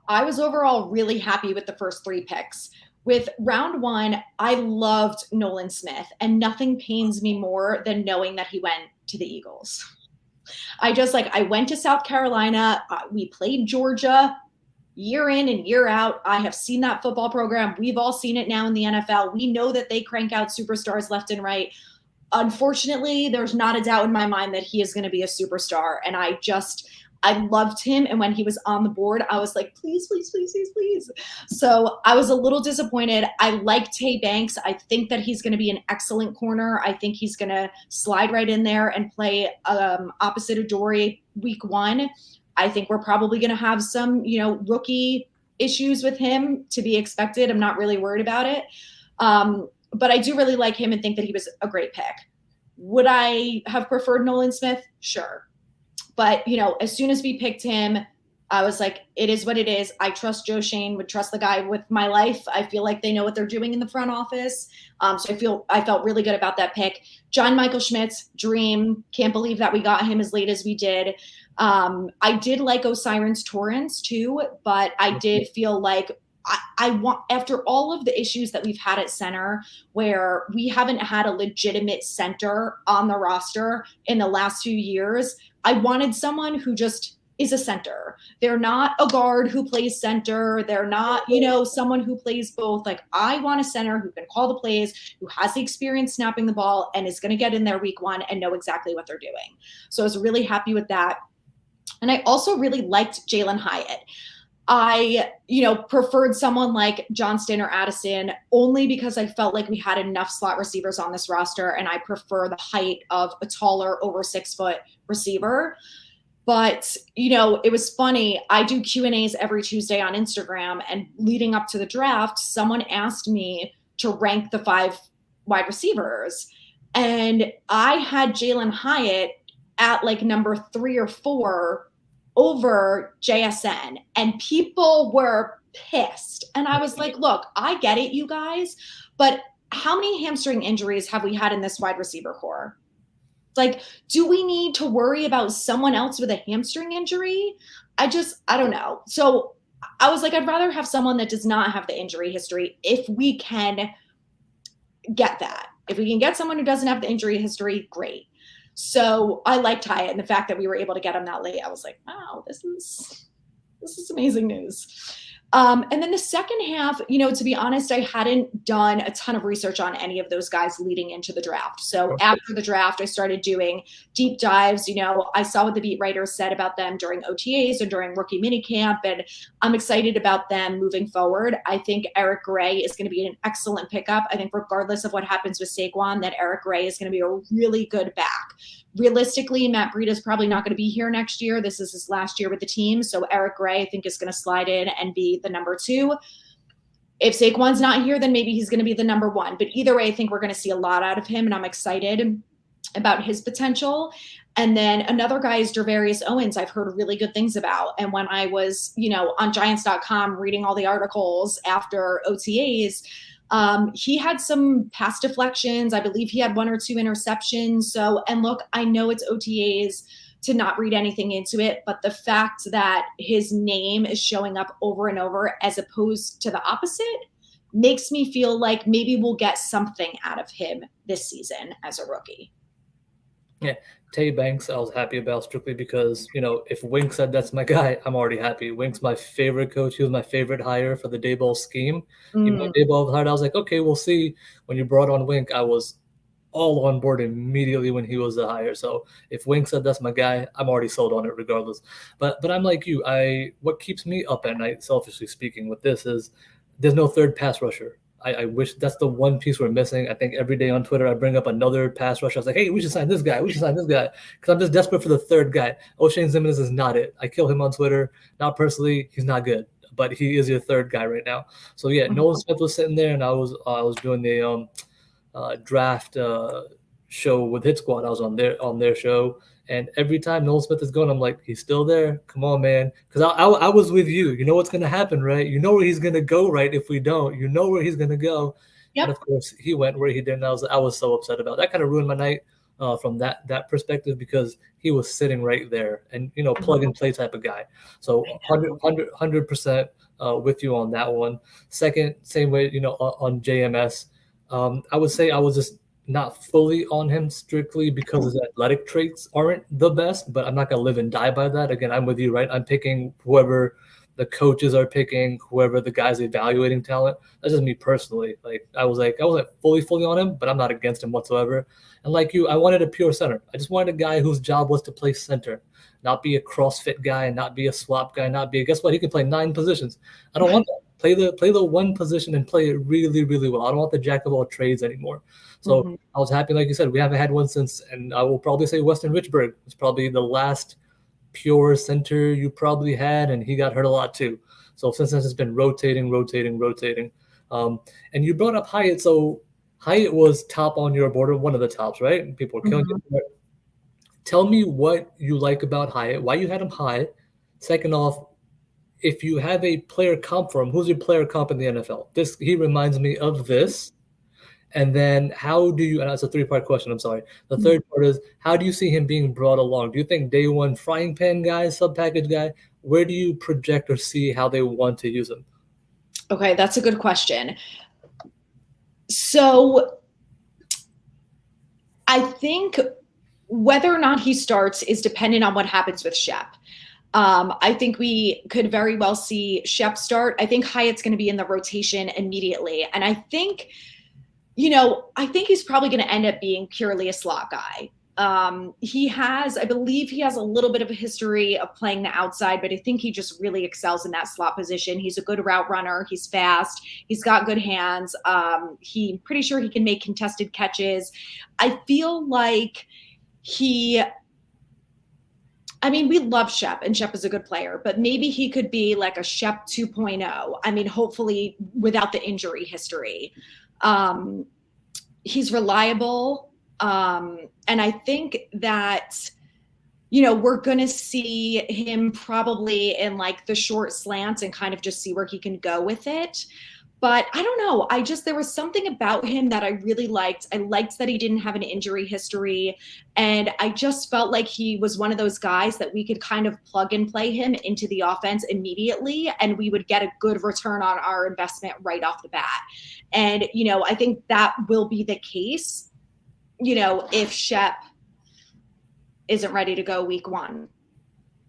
[SPEAKER 2] I was overall really happy with the first three picks. With round one, I loved Nolan Smith, and nothing pains me more than knowing that he went to the Eagles. I went to South Carolina. We played Georgia year in and year out. I have seen that football program. We've all seen it now in the NFL. We know that they crank out superstars left and right. Unfortunately, there's not a doubt in my mind that he is going to be a superstar. And I loved him. And when he was on the board, I was like, please, please, please, please, please. So I was a little disappointed. I like Tay Banks. I think that he's going to be an excellent corner. I think he's going to slide right in there and play opposite of Dory week one. I think we're probably going to have some, rookie issues with him to be expected. I'm not really worried about it. But I do really like him and think that he was a great pick. Would I have preferred Nolan Smith? Sure. But, as soon as we picked him, I was like, it is what it is. I trust Joe Shane, would trust the guy with my life. I feel like they know what they're doing in the front office. So I felt really good about that pick. John Michael Schmitz, dream. Can't believe that we got him as late as we did. I did like Osiris Torrance too, but I did feel like I want, after all of the issues that we've had at center, where we haven't had a legitimate center on the roster in the last few years, I wanted someone who just is a center. They're not a guard who plays center. They're not, someone who plays both. Like, I want a center who can call the plays, who has the experience snapping the ball, and is going to get in there week one and know exactly what they're doing. So I was really happy with that. And I also really liked Jalen Hyatt. I, preferred someone like Johnston or Addison only because I felt like we had enough slot receivers on this roster, and I prefer the height of a taller, over 6 foot receiver. But, it was funny. I do Q&As every Tuesday on Instagram, and leading up to the draft, someone asked me to rank the 5 wide receivers. And I had Jalen Hyatt at like number 3 or 4 over JSN, and people were pissed. And I was like, look, I get it, you guys, but how many hamstring injuries have we had in this wide receiver core? Like, do we need to worry about someone else with a hamstring injury? I don't know. So I was like, I'd rather have someone that does not have the injury history if we can get that. If we can get someone who doesn't have the injury history, great. So I liked Hyatt, and the fact that we were able to get him that late, I was like, wow, this is amazing news. And then the second half, to be honest, I hadn't done a ton of research on any of those guys leading into the draft. So after the draft, I started doing deep dives. I saw what the beat writers said about them during OTAs and during rookie minicamp, and I'm excited about them moving forward. I think Eric Gray is going to be an excellent pickup. I think regardless of what happens with Saquon, that Eric Gray is going to be a really good back. Realistically, Matt Breida is probably not going to be here next year. This is his last year with the team. So Eric Gray, I think, is going to slide in and be the number 2. If Saquon's not here, then maybe he's going to be the number 1. But either way, I think we're going to see a lot out of him, and I'm excited about his potential. And then another guy is Gervarius Owens. I've heard really good things about. And when I was, on Giants.com reading all the articles after OTAs, he had some pass deflections. I believe he had 1 or 2 interceptions. So, and look, I know it's OTAs to not read anything into it, but the fact that his name is showing up over and over as opposed to the opposite makes me feel like maybe we'll get something out of him this season as a rookie.
[SPEAKER 1] Yeah, Tay Banks, I was happy about strictly because, if Wink said that's my guy, I'm already happy. Wink's my favorite coach. He was my favorite hire for the Daboll scheme. Daboll was hired, I was like, okay, we'll see. When you brought on Wink, I was all on board immediately when he was the hire. So if Wink said that's my guy, I'm already sold on it regardless. But I'm like you. What keeps me up at night, selfishly speaking, with this is there's no third pass rusher. I wish that's the one piece we're missing. I think every day on Twitter, I bring up another pass rusher. I was like, hey, we should sign this guy. We should sign this guy. Because I'm just desperate for the third guy. O'Shane Ximines is not it. I kill him on Twitter. Not personally. He's not good. but he is your third guy right now. So yeah,
[SPEAKER 2] Mhm.
[SPEAKER 1] Nolan Smith was sitting there, and I was doing the draft show with Hit Squad. I was on their show, and every time Nolan Smith is going, I'm like, he's still there. Come on, man, because I was with you. You know what's gonna happen, right? You know where he's gonna go, right? If we don't, you know where he's gonna go, and
[SPEAKER 2] Yep.
[SPEAKER 1] of course he went where he didn't. I was so upset about that. Kind of ruined my night from that perspective because he was sitting right there, and plug and play type of guy. So 100% with you on that one. Second, same way, on JMS. I would say I was just not fully on him strictly because his athletic traits aren't the best, but I'm not gonna live and die by that. Again, I'm with you, right? I'm picking whoever the coaches are picking, whoever the guys evaluating talent. That's just me personally. I wasn't fully on him, but I'm not against him whatsoever. And like you, I wanted a pure center. I just wanted a guy whose job was to play center, not be a CrossFit guy, not be a swap guy, not be guess what? He can play 9 positions. I don't want that. Play the one position and play it really, really well. I don't want the jack of all trades anymore. So
[SPEAKER 2] Mhm.
[SPEAKER 1] I was happy, like you said, we haven't had one since, and I will probably say Weston Richburg was probably the last pure center you probably had, and he got hurt a lot too. So since then, it's been rotating. And you brought up Hyatt, so Hyatt was top on your board, or one of the tops, right? People were killing
[SPEAKER 2] Mhm.
[SPEAKER 1] you. Tell me what you like about Hyatt, why you had him high. Second off, if you have a player comp for him, who's your player comp in the NFL? He reminds me of this. And then how do you, and that's a 3-part question, I'm sorry. The third part is, how do you see him being brought along? Do you think day one frying pan guy, sub package guy? Where do you project or see how they want to use him?
[SPEAKER 2] Okay, that's a good question. So I think whether or not he starts is dependent on what happens with Shep. I think we could very well see Shep start. I think Hyatt's going to be in the rotation immediately. And I think, I think he's probably going to end up being purely a slot guy. I believe he has a little bit of a history of playing the outside, but I think he just really excels in that slot position. He's a good route runner. He's fast. He's got good hands. Pretty sure he can make contested catches. I feel like we love Shep, and Shep is a good player, but maybe he could be like a Shep 2.0. I mean, hopefully without the injury history. He's reliable. And I think that, we're going to see him probably in like the short slants and kind of just see where he can go with it. But I don't know. There was something about him that I really liked. I liked that he didn't have an injury history. And I just felt like he was one of those guys that we could kind of plug and play him into the offense immediately, and we would get a good return on our investment right off the bat. And, I think that will be the case, if Shep isn't ready to go week 1.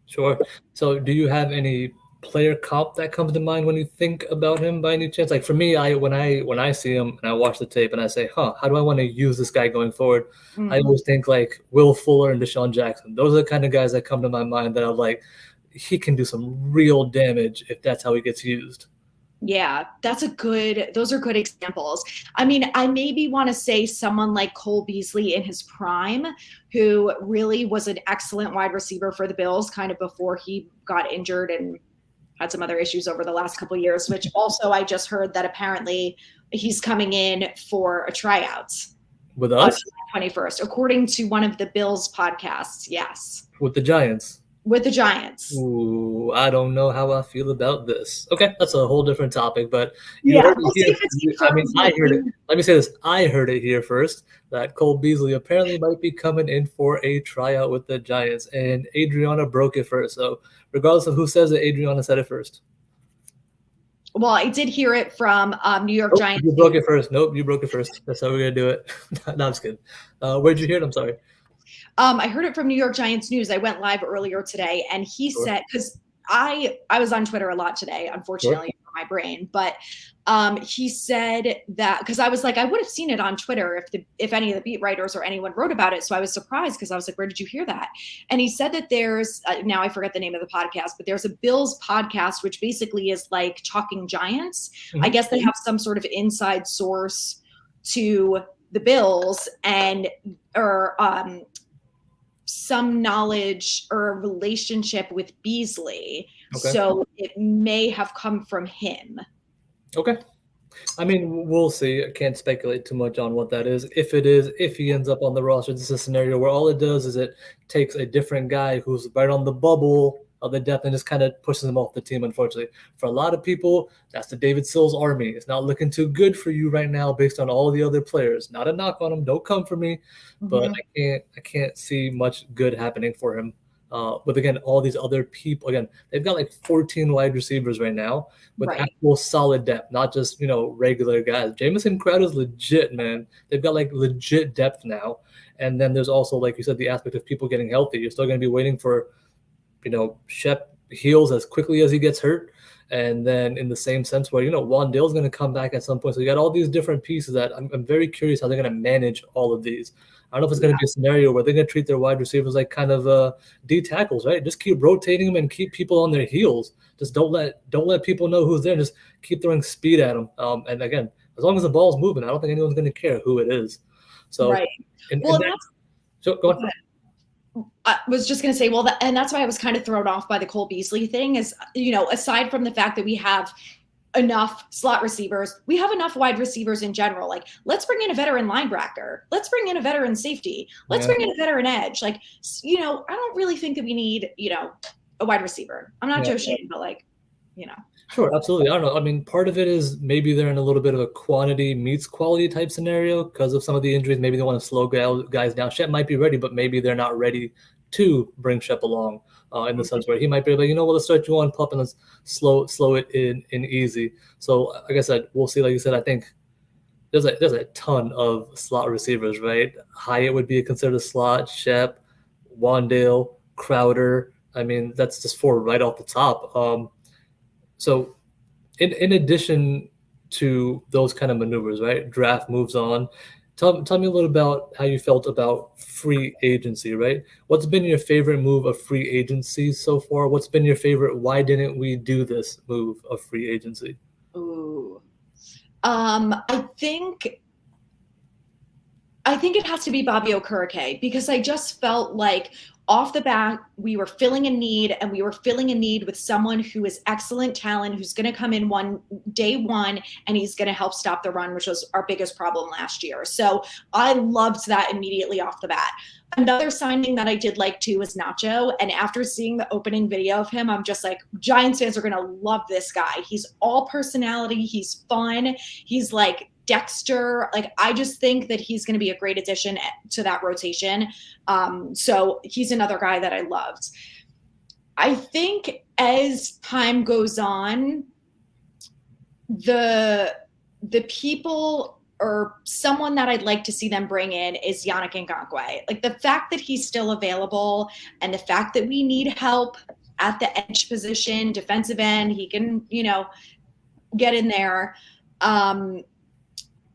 [SPEAKER 1] Sure. So do you have any player comp that comes to mind when you think about him by any chance? Like for me, when I see him and I watch the tape and I say, how do I want to use this guy going forward? I always think like Will Fuller and Deshaun Jackson. Those are the kind of guys that come to my mind that I'm like, he can do some real damage if that's how he gets used.
[SPEAKER 2] Yeah, those are good examples. I mean, I maybe want to say someone like Cole Beasley in his prime, who really was an excellent wide receiver for the Bills kind of before he got injured and had some other issues over the last couple of years, which also I just heard that apparently he's coming in for a tryout
[SPEAKER 1] With
[SPEAKER 2] on
[SPEAKER 1] us?
[SPEAKER 2] July 21st, according to one of the Bills podcasts. Yes.
[SPEAKER 1] With the Giants?
[SPEAKER 2] With the Giants.
[SPEAKER 1] Ooh, I don't know how I feel about this. Okay, that's a whole different topic, but you
[SPEAKER 2] Yeah,
[SPEAKER 1] heard
[SPEAKER 2] we'll
[SPEAKER 1] it
[SPEAKER 2] see
[SPEAKER 1] here.
[SPEAKER 2] if it's
[SPEAKER 1] I mean, I heard it.
[SPEAKER 2] confirmed.
[SPEAKER 1] Let me say this. I heard it here first that Cole Beasley apparently might be coming in for a tryout with the Giants, and Adrianna broke it first. So, regardless of who says it, Adrianna said it first.
[SPEAKER 2] Well, I did hear it from New York
[SPEAKER 1] Nope,
[SPEAKER 2] Giants.
[SPEAKER 1] you broke it first. Nope, you broke it first. That's how we're gonna do it. No, I'm just kidding. Where'd you hear it? I'm sorry.
[SPEAKER 2] I heard it from New York Giants News. I went live earlier today, and he
[SPEAKER 1] Sure.
[SPEAKER 2] said, because I was on Twitter a lot today,
[SPEAKER 1] Sure.
[SPEAKER 2] unfortunately for my brain, but he said that, because I was like, I would have seen it on Twitter if any of the beat writers or anyone wrote about it. So I was surprised because I was like, where did you hear that? And he said that there's now I forget the name of the podcast, but there's a Bills podcast which basically is like Talking Giants. I
[SPEAKER 1] Mhm.
[SPEAKER 2] guess they have some sort of inside source to the Bills or some knowledge or relationship with Beasley,
[SPEAKER 1] Okay.
[SPEAKER 2] So it may have come from him.
[SPEAKER 1] Okay. I mean, we'll see. I can't speculate too much on what that is. If it is, if he ends up on the roster, this is a scenario where all it does is it takes a different guy who's right on the bubble of the depth and just kind of pushes him off the team, unfortunately. For a lot of people, that's the David Sills army. It's not looking too good for you right now based on all the other players. Not a knock on him. Don't come for me. But
[SPEAKER 2] Mhm.
[SPEAKER 1] I can't see much good happening for him. But again, all these other people, again, they've got like 14 wide receivers right now with
[SPEAKER 2] Right.
[SPEAKER 1] actual solid depth, not just, regular guys. Jamison Crowder's legit, man. They've got like legit depth now. And then there's also, like you said, the aspect of people getting healthy. You're still going to be waiting for, Shep heals as quickly as he gets hurt. And then in the same sense where, Wandale's going to come back at some point. So you got all these different pieces that I'm very curious how they're going to manage all of these. I don't know if it's going to be a scenario where they're going to treat their wide receivers like kind of D tackles, right? Just keep rotating them and keep people on their heels. Just don't let people know who's there. And just keep throwing speed at them. And again, as long as the ball's moving, I don't think anyone's going to care who it is. So,
[SPEAKER 2] Right.
[SPEAKER 1] and,
[SPEAKER 2] Well,
[SPEAKER 1] and
[SPEAKER 2] and
[SPEAKER 1] that,
[SPEAKER 2] that's
[SPEAKER 1] so go on.
[SPEAKER 2] I was just going to say, well, and that's why I was kind of thrown off by the Cole Beasley thing is, aside from the fact that we have enough slot receivers, we have enough wide receivers in general. Like, let's bring in a veteran linebacker. Let's bring in a veteran safety. Let's
[SPEAKER 1] Yeah,
[SPEAKER 2] bring in a veteran edge. Like, I don't really think that we need, a wide receiver. I'm not
[SPEAKER 1] yeah.
[SPEAKER 2] Joe Shane, but like, you know.
[SPEAKER 1] Sure, absolutely. I don't know. I mean, part of it is maybe they're in a little bit of a quantity meets quality type scenario because of some of the injuries. Maybe they want to slow guys down. Shep might be ready, but maybe they're not ready to bring Shep along in the sense where he might be like, let's start you on pup and let's slow it in easy. So, like I said, we'll see. Like you said, I think there's a ton of slot receivers, right? Hyatt would be considered a slot. Shep, Wandale, Crowder. I mean, that's just four right off the top. So in addition to those kind of maneuvers, right? Draft moves on. Tell me a little about how you felt about free agency, right? What's been your favorite move of free agency so far? What's been your favorite? Why didn't we do this move of free agency?
[SPEAKER 2] Ooh. I think it has to be Bobby Okereke because I just felt like off the bat we were filling a need, and we were filling a need with someone who is excellent talent, who's going to come in day one, and he's going to help stop the run, which was our biggest problem last year. So I loved that immediately off the bat. Another signing that I did like too was Nacho. And after seeing the opening video of him, I'm just like, Giants fans are going to love this guy. He's all personality. He's fun. He's like Dexter. Like, I just think that he's going to be a great addition to that rotation. So he's another guy that I loved. I think as time goes on, the people or someone that I'd like to see them bring in is Yannick Ngakoue. Like, the fact that he's still available and the fact that we need help at the edge position, defensive end, he can, get in there.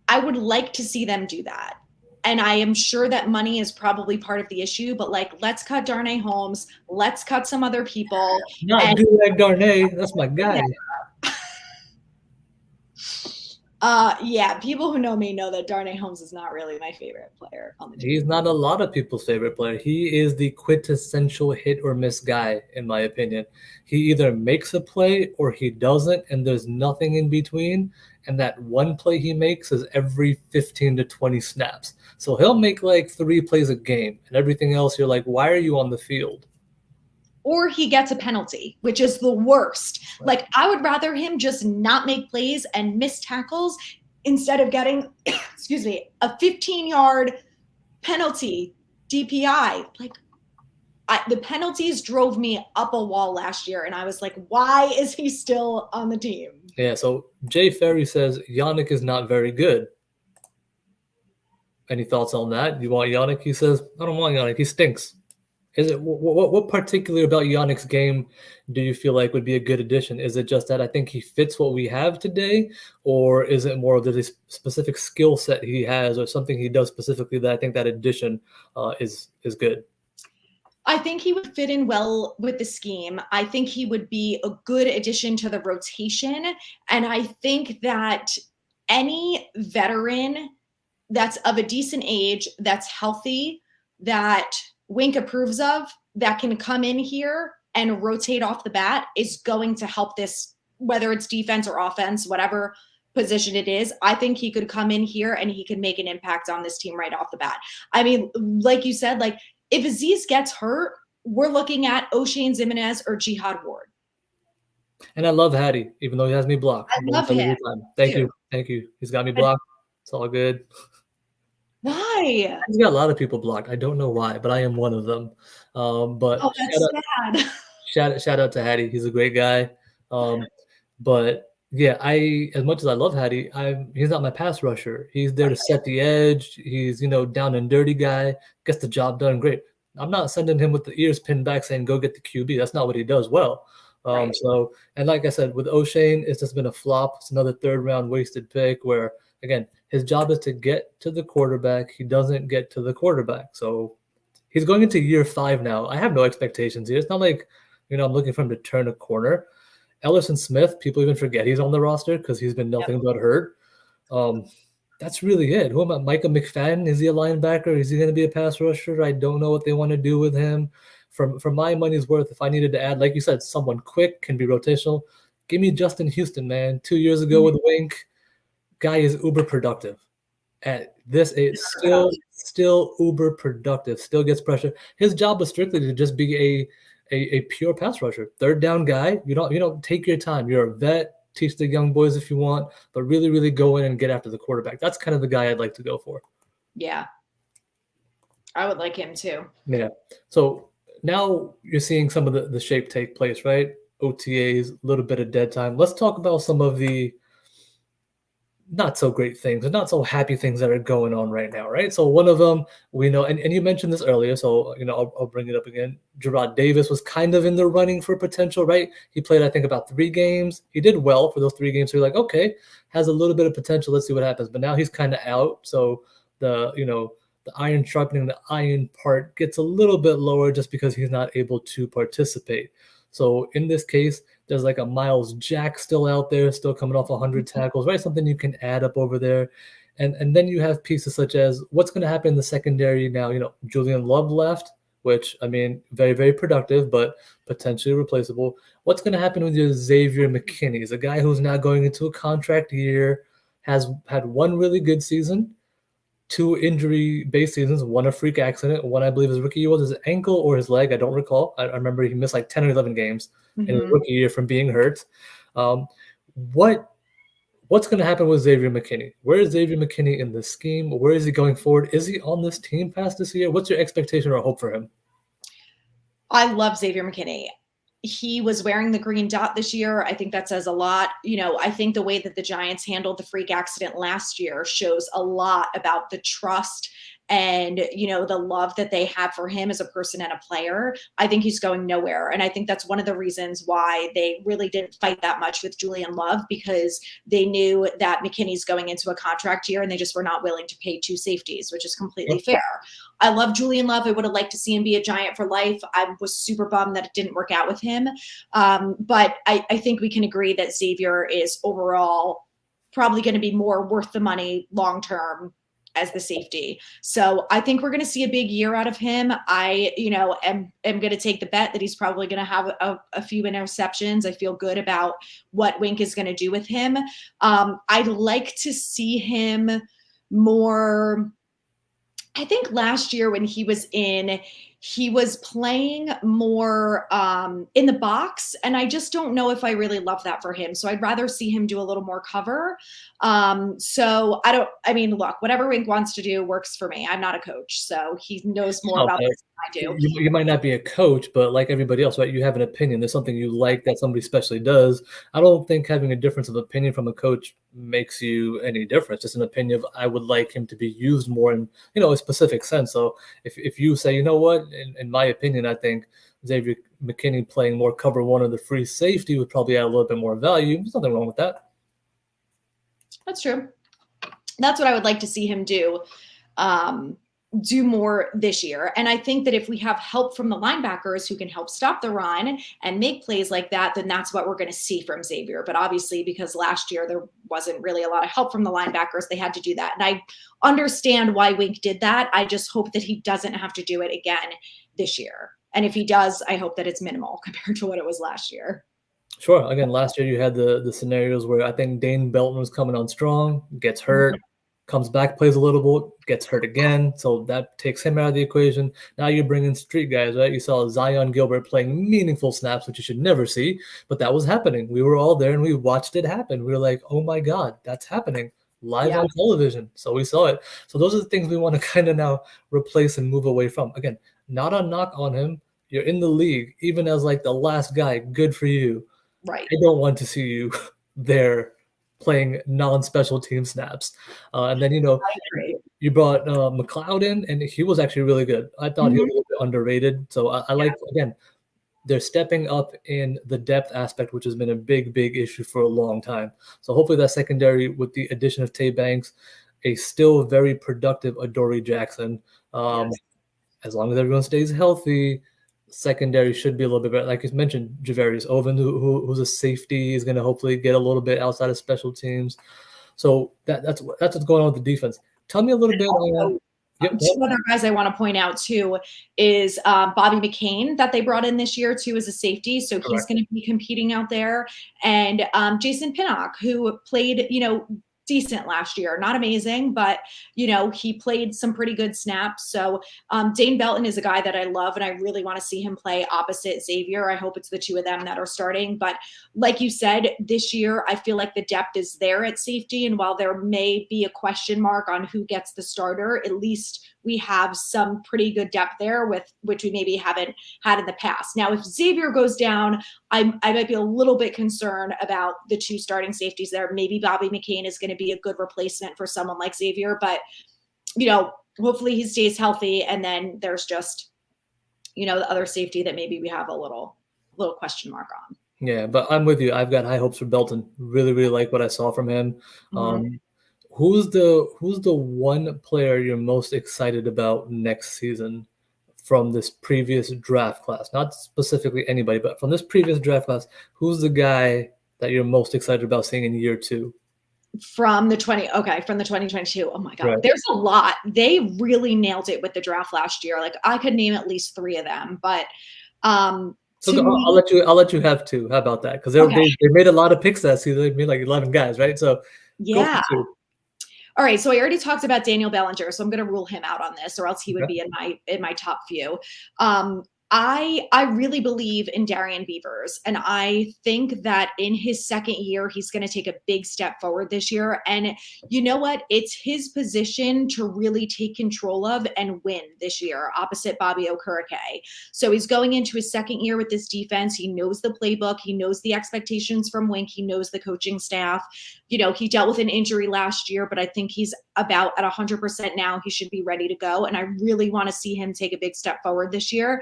[SPEAKER 2] I would like to see them do that. And I am sure that money is probably part of the issue, but like, let's cut Darnay Holmes. Let's cut some other people.
[SPEAKER 1] Not
[SPEAKER 2] And
[SPEAKER 1] do like Darnay. That's my guy.
[SPEAKER 2] yeah, people who know me know that Darnay Holmes is not really my favorite player on the team.
[SPEAKER 1] He's not a lot of people's favorite player. He is the quintessential hit or miss guy, in my opinion. He either makes a play or he doesn't, and there's nothing in between. And that one play he makes is every 15 to 20 snaps. So he'll make like 3 plays a game, and everything else, you're like, why are you on the field?
[SPEAKER 2] Or he gets a penalty, which is the worst.
[SPEAKER 1] Right.
[SPEAKER 2] Like, I would rather him just not make plays and miss tackles instead of getting, excuse me, a 15-yard penalty DPI. Like, the penalties drove me up a wall last year, and I was like, why is he still on the team?
[SPEAKER 1] Yeah, so Jay Ferry says Yannick is not very good. Any thoughts on that? You want Yannick? He says, I don't want Yannick. He stinks. Is it what particular about Yannick's game do you feel like would be a good addition? Is it just that I think he fits what we have today, or is it more of the specific skill set he has, or something he does specifically that I think that addition is good?
[SPEAKER 2] I think he would fit in well with the scheme. I think he would be a good addition to the rotation, and I think that any veteran that's of a decent age, that's healthy, that Wink approves of, that can come in here and rotate off the bat is going to help this, whether it's defense or offense, whatever position it is. I think he could come in here and he could make an impact on this team right off the bat. I mean, like you said, like if Aziz gets hurt, we're looking at O'Shane Zimenez or Jihad Ward.
[SPEAKER 1] And I love Hattie, even though he has me blocked.
[SPEAKER 2] I love him.
[SPEAKER 1] Thank you. Thank you. He's got me blocked. It's all good.
[SPEAKER 2] Why?
[SPEAKER 1] He's got a lot of people blocked. I don't know why, but I am one of them. But
[SPEAKER 2] oh, that's sad.
[SPEAKER 1] Shout out to Hattie. He's a great guy. But yeah, as much as I love Hattie, he's not my pass rusher. He's there to set the edge. He's, down and dirty guy, gets the job done great. I'm not sending him with the ears pinned back saying, go get the QB. That's not what he does well. So, and like I said, with O'Shane, it's just been a flop. It's another 3rd round wasted pick where, again, his job is to get to the quarterback. He doesn't get to the quarterback. So he's going into year 5 now. I have no expectations here. It's not like, I'm looking for him to turn a corner. Ellerson Smith, people even forget he's on the roster because he's been nothing but hurt. That's really it. Who am I? Micah McFadden? Is he a linebacker? Is he going to be a pass rusher? I don't know what they want to do with him. For my money's worth, if I needed to add, like you said, someone quick, can be rotational, give me Justin Houston, man. 2 years ago with Wink, guy is uber productive. At this age, still uber productive, still gets pressure. His job was strictly to just be a pure pass rusher, 3rd down guy. You don't take your time. You're a vet. Teach the young boys if you want, but really, really go in and get after the quarterback. That's kind of the guy I'd like to go for.
[SPEAKER 2] Yeah, I would like him too.
[SPEAKER 1] Yeah. So now you're seeing some of the shape take place, right? OTAs, a little bit of dead time. Let's talk about some of the not so great things and not so happy things that are going on right now, right? So one of them, we know, and you mentioned this earlier, so I'll bring it up again. Gerard Davis was kind of in the running for potential, right? He played, I think, about 3 games. He did well for those 3 games. So you're like, okay, has a little bit of potential. Let's see what happens. But now he's kind of out. So the iron sharpening the iron part gets a little bit lower just because he's not able to participate. So in this case, there's like a Miles Jack still out there, still coming off 100 tackles, right? Something you can add up over there. And then you have pieces such as what's going to happen in the secondary now. Julian Love left, which, I mean, very, very productive, but potentially replaceable. What's going to happen with your Xavier McKinney? He's a guy who's now going into a contract year, has had 1 really good season, 2 injury-based seasons, 1 a freak accident, 1 I believe his rookie year was his ankle or his leg. I don't recall. I remember he missed like 10 or 11 games in his rookie year from being hurt. What's going to happen with Xavier McKinney? Where is Xavier McKinney in the scheme? Where is he going forward? Is he on this team past this year? What's your expectation or hope for him?
[SPEAKER 2] I love Xavier McKinney. He was wearing the green dot this year. I think that says a lot. I think the way that the Giants handled the freak accident last year shows a lot about the trust and, the love that they have for him as a person and a player. I think he's going nowhere. And I think that's one of the reasons why they really didn't fight that much with Julian Love, because they knew that McKinney's going into a contract year and they just were not willing to pay 2 safeties, which is completely fair. I love Julian Love. I would have liked to see him be a Giant for life. I was super bummed that it didn't work out with him. But I think we can agree that Xavier is overall probably going to be more worth the money long-term as the safety. So I think we're going to see a big year out of him. I, am going to take the bet that he's probably going to have a few interceptions. I feel good about what Wink is going to do with him. I'd like to see him more. I think last year when he was playing more in the box, and I just don't know if I really love that for him. So I'd rather see him do a little more cover. Look, whatever Wink wants to do works for me. I'm not a coach, so he knows more about this than I do.
[SPEAKER 1] You might not be a coach, but like everybody else, right? You have an opinion. There's something you like that somebody specially does. I don't think having a difference of opinion from a coach makes you any difference. Just an opinion of I would like him to be used more in a specific sense. So if you say, you know what, in my opinion, I think Xavier McKinney playing more cover 1 of the free safety would probably add a little bit more value. There's nothing wrong with that.
[SPEAKER 2] That's true. That's what I would like to see him do more this year. And I think that if we have help from the linebackers who can help stop the run and make plays like that, then that's what we're going to see from Xavier. But obviously, because last year there wasn't really a lot of help from the linebackers, they had to do that. And I understand why Wink did that. I just hope that he doesn't have to do it again this year. And if he does, I hope that it's minimal compared to what it was last year.
[SPEAKER 1] Sure. Again, last year you had the scenarios where I think Dane Belton was coming on strong, gets hurt, comes back, plays a little bit, gets hurt again. So that takes him out of the equation. Now you're bringing street guys, right? You saw Zion Gilbert playing meaningful snaps, which you should never see, but that was happening. We were all there and we watched it happen. We were like, oh my God, that's happening live on television. So we saw it. So those are the things we want to kind of now replace and move away from. Again, not a knock on him. You're in the league, even as like the last guy. Good for you.
[SPEAKER 2] Right.
[SPEAKER 1] I don't want to see you there playing non-special team snaps. And then, you brought McLeod in, and he was actually really good. I thought he was a little bit underrated. So I like, again, they're stepping up in the depth aspect, which has been a big, big issue for a long time. So hopefully that secondary, with the addition of Tay Banks, a still very productive Adoree Jackson, as long as everyone stays healthy, secondary should be a little bit better. Like you mentioned, Javarius Oven, who's a safety, is going to hopefully get a little bit outside of special teams. So that's what's going on with the defense. Tell me a little bit on.
[SPEAKER 2] Two other guys I want to point out too is Bobby McCain that they brought in this year too as a safety. So he's going to be competing out there. And Jason Pinnock, who played, decent last year, not amazing, but he played some pretty good snaps. So Dane Belton is a guy that I love, and I really want to see him play opposite Xavier. I hope it's the two of them that are starting. But like you said, this year I feel like the depth is there at safety, and while there may be a question mark on who gets the starter, at least we have some pretty good depth there, with which we maybe haven't had in the past. Now, if Xavier goes down, I might be a little bit concerned about the two starting safeties there. Maybe Bobby McCain is going to be a good replacement for someone like Xavier, but hopefully he stays healthy. And then there's just, the other safety that maybe we have a little question mark on.
[SPEAKER 1] Yeah, but I'm with you. I've got high hopes for Belton. Really, really like what I saw from him. Who's the one player you're most excited about next season from this previous draft class? Not specifically anybody, but from this previous draft class, who's the guy that you're most excited about seeing in year 2?
[SPEAKER 2] From the 2022. Oh my God. Right. There's a lot. They really nailed it with the draft last year. Like, I could name at least 3 of them, but
[SPEAKER 1] so I'll let you have 2. How about that? Because they made a lot of picks that season. They made like 11 guys, right? So
[SPEAKER 2] yeah. All right, so I already talked about Daniel Bellinger, so I'm going to rule him out on this, or else he would be in my top few. I really believe in Darian Beavers, and I think that in his second year, he's going to take a big step forward this year. And you know what? It's his position to really take control of and win this year, opposite Bobby Okereke. So he's going into his second year with this defense. He knows the playbook. He knows the expectations from Wink. He knows the coaching staff. He dealt with an injury last year, but I think he's about at 100% now. He should be ready to go. And I really want to see him take a big step forward this year.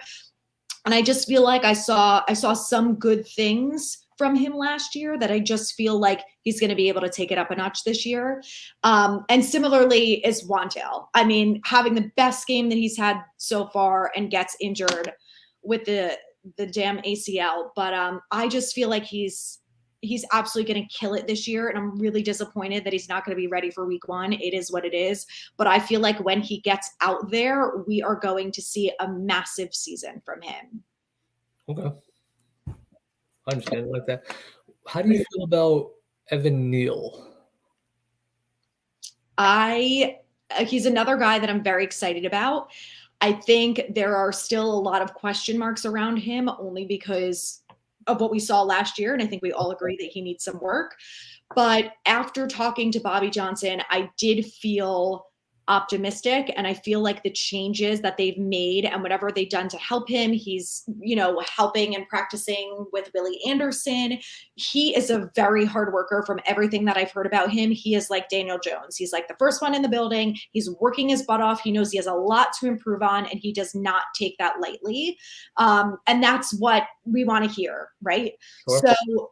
[SPEAKER 2] And I just feel like I saw some good things from him last year that I just feel like he's going to be able to take it up a notch this year. And similarly is Wandale. I mean, having the best game that he's had so far and gets injured with the damn ACL. But I just feel like he's absolutely going to kill it this year. And I'm really disappointed that he's not going to be ready for week 1. It is what it is. But I feel like when he gets out there, we are going to see a massive season from him.
[SPEAKER 1] Okay. I understand it like that. How do you feel about Evan Neal?
[SPEAKER 2] He's another guy that I'm very excited about. I think there are still a lot of question marks around him, only because of what we saw last year. And I think we all agree that he needs some work. But after talking to Bobby Johnson, I did feel optimistic. And I feel like the changes that they've made and whatever they've done to help him, he's, helping and practicing with Willie Anderson. He is a very hard worker from everything that I've heard about him. He is like Daniel Jones. He's like the first one in the building. He's working his butt off. He knows he has a lot to improve on, and he does not take that lightly. And that's what we want to hear, right? Sure. So,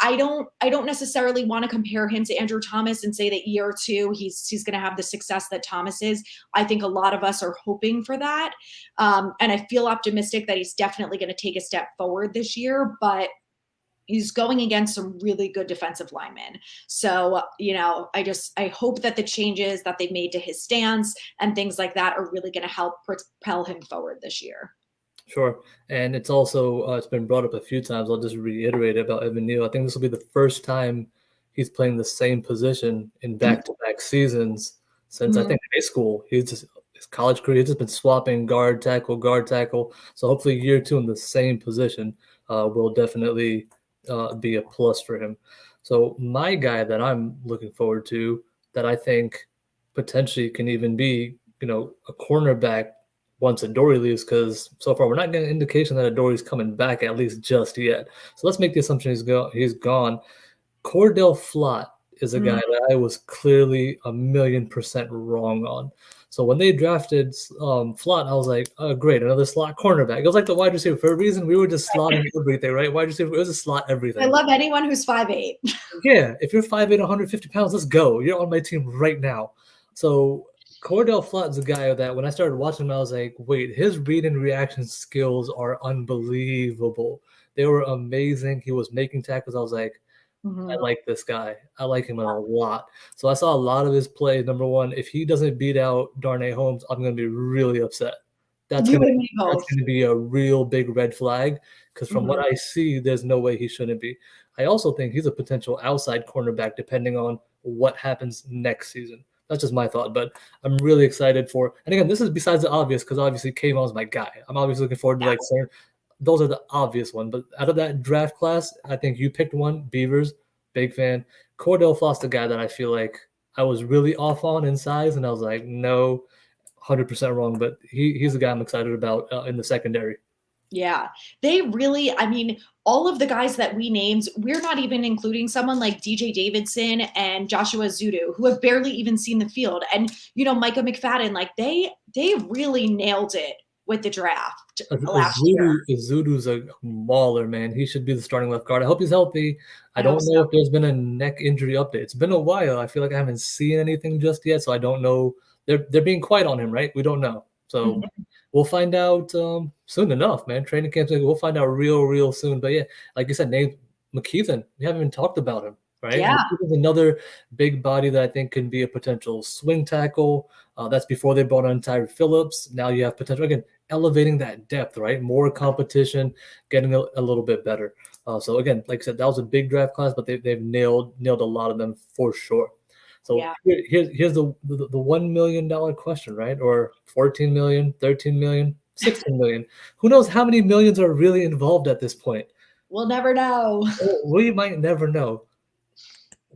[SPEAKER 2] I don't necessarily want to compare him to Andrew Thomas and say that year 2, he's going to have the success that Thomas is. I think a lot of us are hoping for that. And I feel optimistic that he's definitely going to take a step forward this year, but he's going against some really good defensive linemen. So, I hope that the changes that they've made to his stance and things like that are really going to help propel him forward this year.
[SPEAKER 1] Sure. And it's also it's been brought up a few times. I'll just reiterate it about Evan Neal. I think this will be the first time he's playing the same position in back-to-back seasons since I
[SPEAKER 2] Mhm.
[SPEAKER 1] think high school. He's just his college career. He's just been swapping guard tackle, guard tackle. So hopefully year two in the same position will definitely be a plus for him. So my guy that I'm looking forward to that I think potentially can even be, a cornerback once Adoree leaves, because so far we're not getting an indication that Adoree's coming back at least just yet. So let's make the assumption he's gone. Cordell Flott is a guy
[SPEAKER 2] Mhm.
[SPEAKER 1] that I was clearly 1,000,000% wrong on. So when they drafted Flott, I was like, oh, great, another slot cornerback. It was like the wide receiver. For a reason, we were just slotting everything, right? Wide receiver, it was a slot
[SPEAKER 2] I
[SPEAKER 1] everything.
[SPEAKER 2] love anyone who's 5'8".
[SPEAKER 1] Yeah, if you're 5'8", 150 pounds, let's go. You're on my team right now. So Cordell Flott's a guy that when I started watching him, I was like, wait, his read and reaction skills are unbelievable. They were amazing. He was making tackles. I was like, I
[SPEAKER 2] Mhm.
[SPEAKER 1] like this guy. I like him a lot. So I saw a lot of his play. Number one, if he doesn't beat out Darnay Holmes, I'm going to be really upset. That's
[SPEAKER 2] You
[SPEAKER 1] gonna
[SPEAKER 2] and me
[SPEAKER 1] that's
[SPEAKER 2] both.
[SPEAKER 1] gonna be a real big red flag because from what
[SPEAKER 2] Mhm.
[SPEAKER 1] I see, there's no way he shouldn't be. I also think he's a potential outside cornerback depending on what happens next season. That's just my thought, but I'm really excited for. And again, this is besides the obvious because obviously Kayvon's my guy. I'm obviously looking forward to
[SPEAKER 2] Yeah.
[SPEAKER 1] like certain. Those are the obvious one, but out of that draft class, I think you picked one. Beavers, big fan. Cordell Floss, the guy that I feel like I was really off on in size, and I was like, no, 100% wrong. But he's the guy I'm excited about in the secondary.
[SPEAKER 2] Yeah. They really, I mean, all of the guys that we named, we're not even including someone like DJ Davidson and Joshua Zudu, who have barely even seen the field. And, Micah McFadden, like they really nailed it with the draft last year.
[SPEAKER 1] Azudu's a mauler, man. He should be the starting left guard. I hope he's healthy. I
[SPEAKER 2] I hope
[SPEAKER 1] don't
[SPEAKER 2] so.
[SPEAKER 1] know if there's been a neck injury update. It's been a while. I feel like I haven't seen anything just yet, so I don't know. They're being quiet on him, right? We don't know. So
[SPEAKER 2] Mhm.
[SPEAKER 1] we'll find out soon enough, man. Training camp's we'll find out real soon. But yeah, like you said, Nate McKeithen, we haven't even talked about him, right?
[SPEAKER 2] Yeah.
[SPEAKER 1] McKeithen's another big body that I think can be a potential swing tackle. That's before they brought on Tyre Phillips. Now you have potential again elevating that depth, right? More competition, getting a little bit better. So again, like I said, that was a big draft class, but they've nailed a lot of them for sure. So
[SPEAKER 2] Yeah.
[SPEAKER 1] here's the $1 million question, right? Or 14 million, 13 million, 16 million. Who knows how many millions are really involved at this point?
[SPEAKER 2] We'll never know.
[SPEAKER 1] We might never know.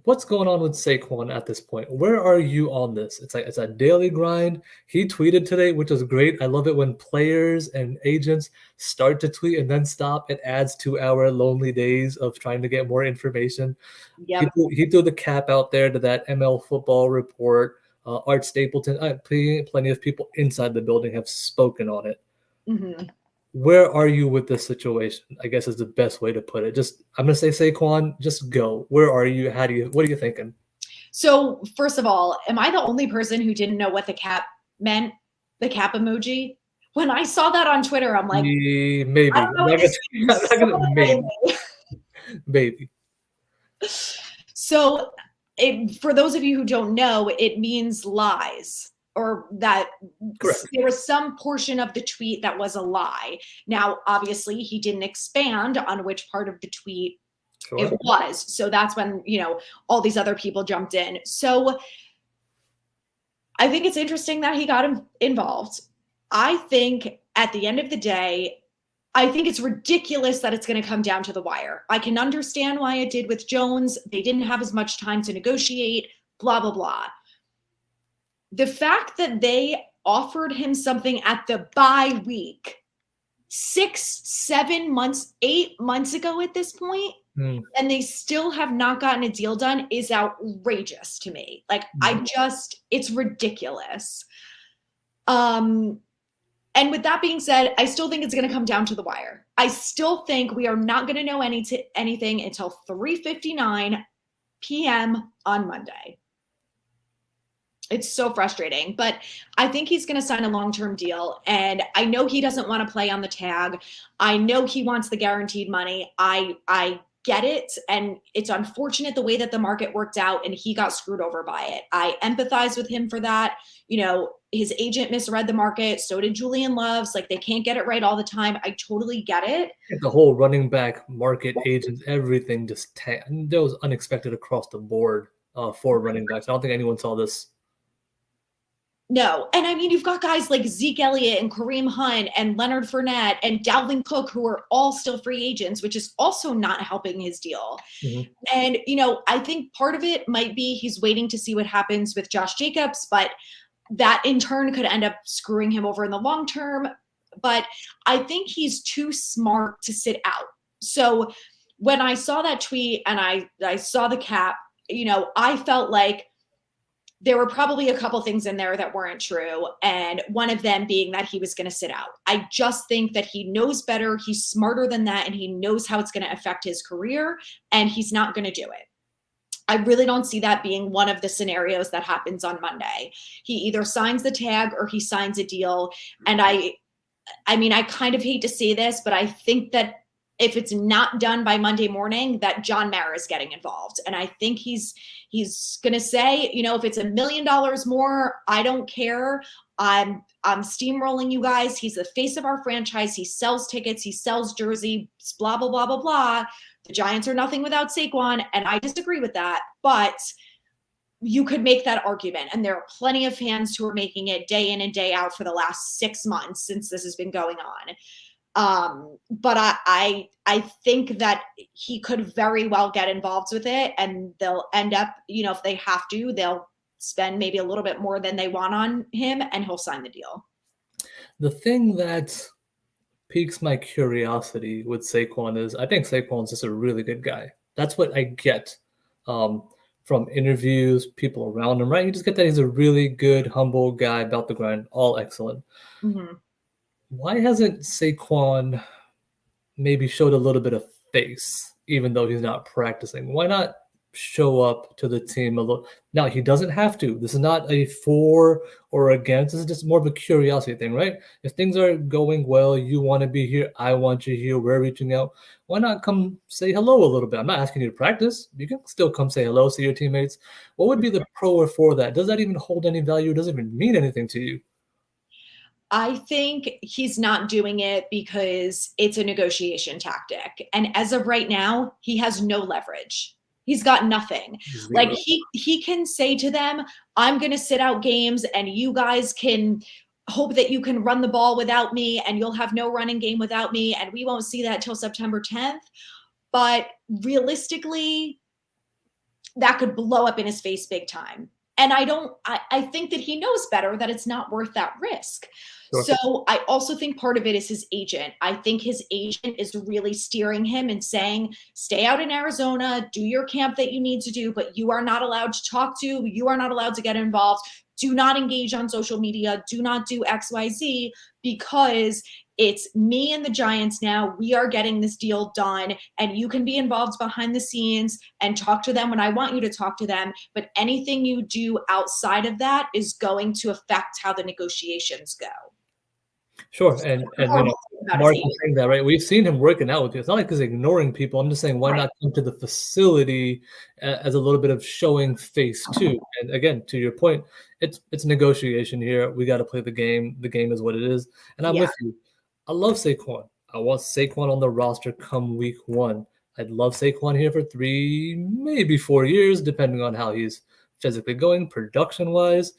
[SPEAKER 1] What's going on with Saquon at this point? Where are you on this? It's like it's a daily grind. He tweeted today, which was great. I love it when players and agents start to tweet and then stop. It adds to our lonely days of trying to get more information. He
[SPEAKER 2] Yep.
[SPEAKER 1] threw, he threw the cap out there to that ML football report. Art Stapleton, plenty of people inside the building have spoken on it.
[SPEAKER 2] Mhm.
[SPEAKER 1] Where are you with this situation? I guess is the best way to put it. Just I'm gonna say Saquon, just go. Where are you? What are you thinking?
[SPEAKER 2] So, first of all, am I the only person who didn't know what the cap meant? The cap emoji? When I saw that on Twitter, I'm like, I
[SPEAKER 1] Maybe.
[SPEAKER 2] don't know what this
[SPEAKER 1] I'm
[SPEAKER 2] means.
[SPEAKER 1] not gonna
[SPEAKER 2] Someone
[SPEAKER 1] maybe.
[SPEAKER 2] explain me.
[SPEAKER 1] Maybe.
[SPEAKER 2] So, for those of you who don't know, it means lies, or that
[SPEAKER 1] Correct.
[SPEAKER 2] there was some portion of the tweet that was a lie. Now, obviously, he didn't expand on which part of the tweet it
[SPEAKER 1] Sure.
[SPEAKER 2] was. So that's when, all these other people jumped in. So I think it's interesting that he got involved. I think at the end of the day, I think it's ridiculous that it's going to come down to the wire. I can understand why it did with Jones. They didn't have as much time to negotiate, blah, blah, blah. The fact that they offered him something at the bye week 6, 7 months, 8 months ago at this point,
[SPEAKER 1] Hmm.
[SPEAKER 2] and they still have not gotten a deal done is outrageous to me. Like, it's ridiculous. And with that being said, I still think it's going to come down to the wire. I still think we are not going to know anything until 3:59 p.m. on Monday. It's so frustrating, but I think he's going to sign a long-term deal. And I know he doesn't want to play on the tag. I know he wants the guaranteed money. I get it. And it's unfortunate the way that the market worked out and he got screwed over by it. I empathize with him for that. You know, his agent misread the market. So did Julian Love's. Like, they can't get it right all the time. I totally get it.
[SPEAKER 1] The whole running back market, agents, everything just that was unexpected across the board for running backs. I don't think anyone saw this.
[SPEAKER 2] No. And I mean, you've got guys like Zeke Elliott and Kareem Hunt and Leonard Fournette and Dalvin Cook, who are all still free agents, which is also not helping his deal.
[SPEAKER 1] Mm-hmm.
[SPEAKER 2] And, you know, I think part of it might be he's waiting to see what happens with Josh Jacobs, but that in turn could end up screwing him over in the long term. But I think he's too smart to sit out. So when I saw that tweet and I saw the cap, you know, I felt like there were probably a couple things in there that weren't true. And one of them being that he was going to sit out. I just think that he knows better. He's smarter than that. And he knows how it's going to affect his career. And he's not going to do it. I really don't see that being one of the scenarios that happens on Monday. He either signs the tag or he signs a deal. And I mean, I kind of hate to say this, but I think that if it's not done by Monday morning, that John Mara is getting involved. And I think he's going to say, you know, if it's $1 million more, I don't care. I'm steamrolling you guys. He's the face of our franchise. He sells tickets. He sells jerseys, blah, blah, blah, blah, blah. The Giants are nothing without Saquon. And I disagree with that. But you could make that argument. And there are plenty of fans who are making it day in and day out for the last 6 months since this has been going on. But I think that he could very well get involved with it, and they'll end up, you know, if they have to, they'll spend maybe a little bit more than they want on him and he'll sign the deal.
[SPEAKER 1] The thing that piques my curiosity with Saquon is I think Saquon's just a really good guy. That's what I get from interviews, people around him, right? You just get that he's a really good, humble guy about the grind, all excellent.
[SPEAKER 2] Mm-hmm. Why
[SPEAKER 1] hasn't Saquon maybe showed a little bit of face, even though he's not practicing? Why not show up to the team a little? Now, he doesn't have to. This is not a for or against. This is just more of a curiosity thing, right? If things are going well, you want to be here, I want you here, we're reaching out. Why not come say hello a little bit? I'm not asking you to practice. You can still come say hello, see your teammates. What would be the pro or for that? Does that even hold any value? Does it even mean anything to you?
[SPEAKER 2] I think he's not doing it because it's a negotiation tactic. And as of right now, he has no leverage. He's got nothing.
[SPEAKER 1] Zero.
[SPEAKER 2] Like he can say to them, I'm going to sit out games and you guys can hope that you can run the ball without me and you'll have no running game without me. And we won't see that till September 10th. But realistically, that could blow up in his face big time. And I think that he knows better that it's not worth that risk. Sure. So I also think part of it is his agent. I think his agent is really steering him and saying, stay out in Arizona, do your camp that you need to do, but you are not allowed to talk to, you are not allowed to get involved. Do not engage on social media. Do not do XYZ because it's me and the Giants now. We are getting this deal done and you can be involved behind the scenes and talk to them when I want you to talk to them. But anything you do outside of that is going to affect how the negotiations go.
[SPEAKER 1] Sure. And you know, Mark is saying that, right? We've seen him working out with you. It's not like he's ignoring people. I'm just saying, why not come to the facility as a little bit of showing face too? And again, to your point, it's negotiation here. We got to play the game. The game is what it is. And I'm with you. I love Saquon. I want Saquon on the roster come week 1. I'd love Saquon here for 3, maybe 4 years, depending on how he's physically going, production-wise.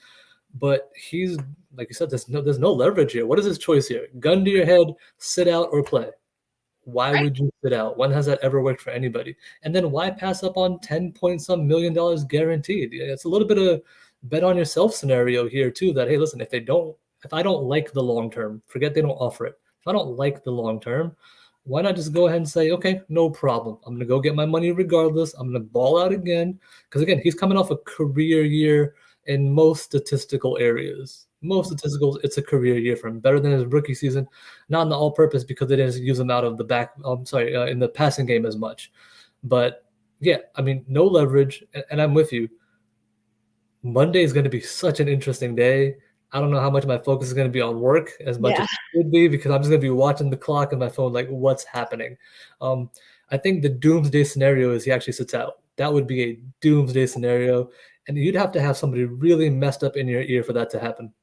[SPEAKER 1] But he's, like you said, there's no leverage here. What is his choice here? Gun to your head, sit out or play. Why would you sit out? When has that ever worked for anybody? And then why pass up on $10-point-some million guaranteed? It's a little bit of bet on yourself scenario here too, that, hey, listen, if I don't like the long term, forget they don't offer it. If I don't like the long term, why not just go ahead and say, okay, no problem. I'm going to go get my money regardless. I'm going to ball out again. Because again, he's coming off a career year in most statistical areas. Most statisticals, it's a career year for him. Better than his rookie season. Not in the all-purpose because they didn't use him out of the back. In the passing game as much. But yeah, I mean, no leverage. And I'm with you. Monday is going to be such an interesting day. I don't know how much my focus is going to be on work as much as it should be because I'm just going to be watching the clock and my phone, like what's happening. I think the doomsday scenario is he actually sits out. That would be a doomsday scenario, and you'd have to have somebody really messed up in your ear for that to happen.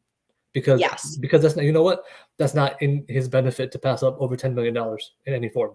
[SPEAKER 1] Because
[SPEAKER 2] Yes.
[SPEAKER 1] because that's not, you know what? That's not in his benefit to pass up over $10 million in any form.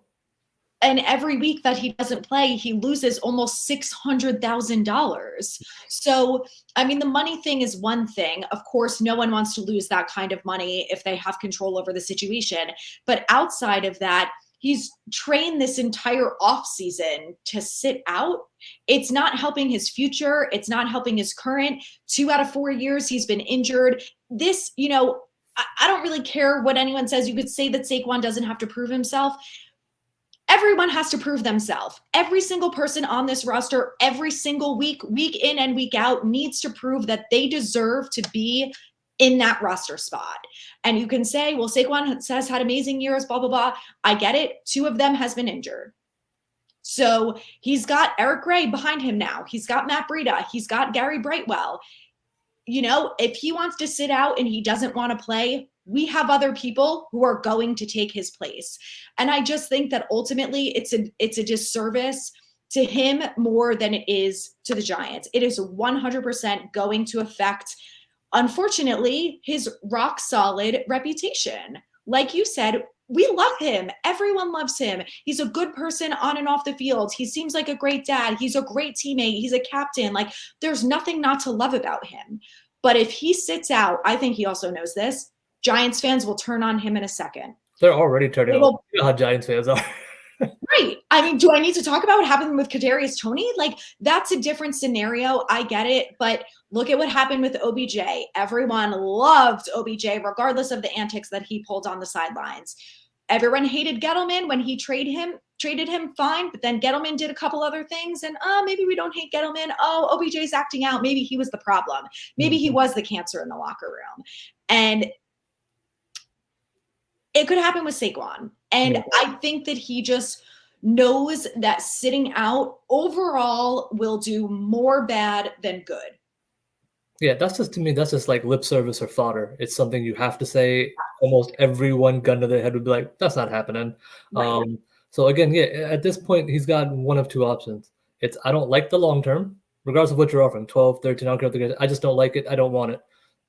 [SPEAKER 2] And every week that he doesn't play, he loses almost $600,000. So, I mean, the money thing is one thing. Of course, no one wants to lose that kind of money if they have control over the situation. But outside of that, he's trained this entire off season to sit out. It's not helping his future. It's not helping his current. 2 out of 4 years he's been injured. This, I don't really care what anyone says. You could say that Saquon doesn't have to prove himself. Everyone has to prove themselves. Every single person on this roster, every single week, week in and week out, needs to prove that they deserve to be in that roster spot. And you can say, well, Saquon has had amazing years, blah, blah, blah. I get it. 2 of them has been injured. So he's got Eric Gray behind him now. He's got Matt Breida. He's got Gary Brightwell. If he wants to sit out and he doesn't want to play, we have other people who are going to take his place. And I just think that ultimately it's a disservice to him more than it is to the Giants. It is 100% going to affect, unfortunately, his rock solid reputation. Like you said, we love him. Everyone loves him. He's a good person on and off the field. He seems like a great dad. He's a great teammate. He's a captain. Like, there's nothing not to love about him. But if he sits out, I think he also knows this, Giants fans will turn on him in a second.
[SPEAKER 1] They're already turning on. You know how Giants fans are.
[SPEAKER 2] Right. I mean, do I need to talk about what happened with Kadarius Toney? Like, that's a different scenario. I get it. But look at what happened with OBJ. Everyone loved OBJ, regardless of the antics that he pulled on the sidelines. Everyone hated Gettleman when he traded him fine, but then Gettleman did a couple other things, and maybe we don't hate Gettleman. Oh, OBJ's acting out. Maybe he was the problem. Maybe he was the cancer in the locker room. And it could happen with Saquon. And I think that he just knows that sitting out overall will do more bad than good.
[SPEAKER 1] Yeah, to me, that's just like lip service or fodder. It's something you have to say. Almost everyone, gun to their head, would be like, that's not happening. Right. So again, yeah, at this point, he's got one of two options. It's, I don't like the long term, regardless of what you're offering, 12, 13, I don't care. I just don't like it. I don't want it.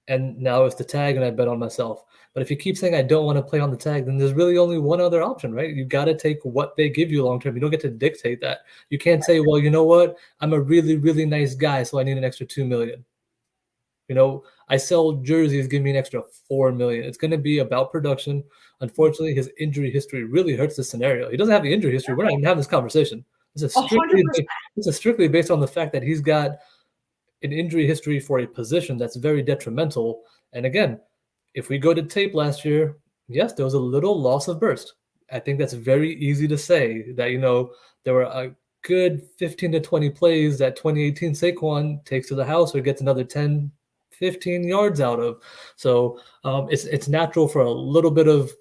[SPEAKER 1] And now it's the tag, and I bet on myself. But if you keep saying I don't want to play on the tag, then there's really only one other option, right? You got to take what they give you long term. You don't get to dictate that. You can't say, well, you know what? I'm a really, really nice guy, so I need an extra $2 million. I sell jerseys, give me an extra $4 million. It's going to be about production. Unfortunately, his injury history really hurts the scenario. He doesn't have the injury history. We're not even having this conversation. This is strictly based on the fact that he's got an injury history for a position that's very detrimental. And again, if we go to tape last year, yes, there was a little loss of burst. I think that's very easy to say that, there were a good 15 to 20 plays that 2018 Saquon takes to the house or gets another 10, 15 yards out of. So it's natural for a little bit of,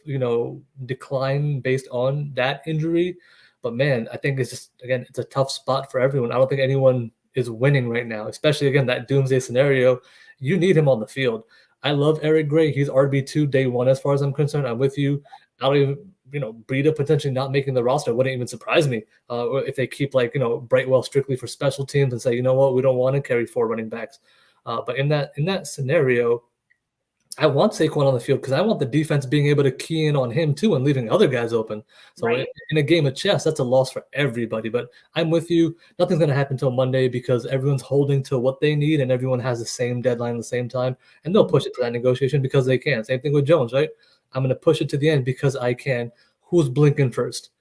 [SPEAKER 1] decline based on that injury. But man, I think it's just, again, it's a tough spot for everyone. I don't think anyone is winning right now, especially, again, that doomsday scenario. You need him on the field. I love Eric Gray. He's RB2 day one as far as I'm concerned. I'm with you. I don't even, Breida potentially not making the roster wouldn't even surprise me if they keep Brightwell strictly for special teams and say, you know what, we don't want to carry 4 running backs. But in that scenario, I want Saquon on the field because I want the defense being able to key in on him too and leaving other guys open. So right. In a game of chess, that's a loss for everybody. But I'm with you. Nothing's going to happen until Monday because everyone's holding to what they need and everyone has the same deadline at the same time. And they'll push it to that negotiation because they can. Same thing with Jones, right? I'm going to push it to the end because I can. Who's blinking first?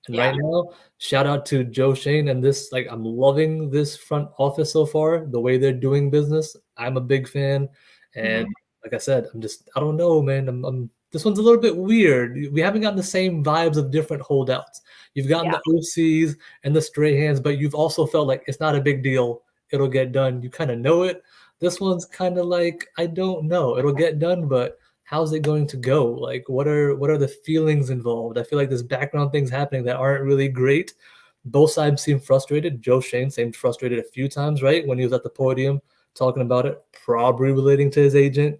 [SPEAKER 1] And right now, shout out to Joe Shane and this, I'm loving this front office so far, the way they're doing business. I'm a big fan. And like I said, I don't know, man. This one's a little bit weird. We haven't gotten the same vibes of different holdouts. You've gotten the OCs and the stray hands, but you've also felt like it's not a big deal. It'll get done. You kind of know it. This one's kind of like, I don't know. It'll get done, but how's it going to go? What are the feelings involved? I feel like there's background things happening that aren't really great. Both sides seem frustrated. Joe Shane seemed frustrated a few times, right? When he was at the podium talking about it, probably relating to his agent.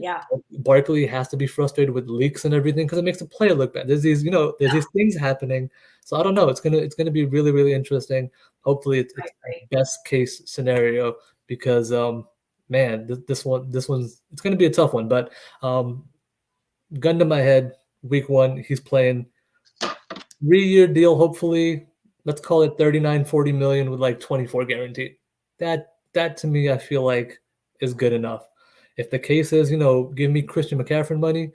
[SPEAKER 2] Yeah.
[SPEAKER 1] Barkley has to be frustrated with leaks and everything because it makes the player look bad. There's these, there's these things happening. So I don't know. It's gonna be really, really interesting. Hopefully
[SPEAKER 2] I
[SPEAKER 1] it's
[SPEAKER 2] agree.
[SPEAKER 1] best case scenario because man, this one's it's gonna be a tough one. But gun to my head, week one, he's playing 3-year deal, hopefully. Let's call it 39, 40 million with like 24 guaranteed. That to me, I feel like is good enough. If the case is, give me Christian McCaffrey money,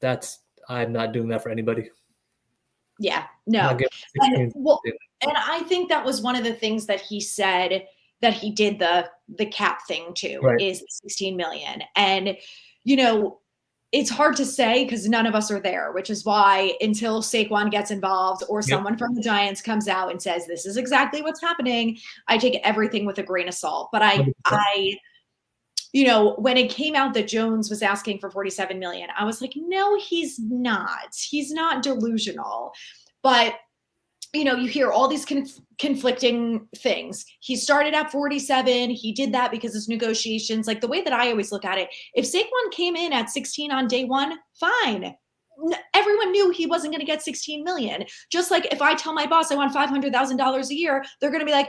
[SPEAKER 1] that's I'm not doing that for anybody.
[SPEAKER 2] Yeah,
[SPEAKER 1] I'm not
[SPEAKER 2] no.
[SPEAKER 1] giving
[SPEAKER 2] And
[SPEAKER 1] 16.
[SPEAKER 2] well, and I think that was one of the things that he said that he did the cap thing too,
[SPEAKER 1] Right.
[SPEAKER 2] is the 16 million. And you know, it's hard to say because none of us are there, which is why until Saquon gets involved or
[SPEAKER 1] Yep.
[SPEAKER 2] someone from the Giants comes out and says this is exactly what's happening, I take everything with a grain of salt. But
[SPEAKER 1] 100%.
[SPEAKER 2] when it came out that Jones was asking for 47 million, I was like, no, he's not. He's not delusional. But you hear all these conflicting things. He started at 47. He did that because it's negotiations. Like the way that I always look at it, if Saquon came in at 16 on day one, fine. Everyone knew he wasn't going to get 16 million. Just like if I tell my boss I want $500,000 a year, they're going to be like,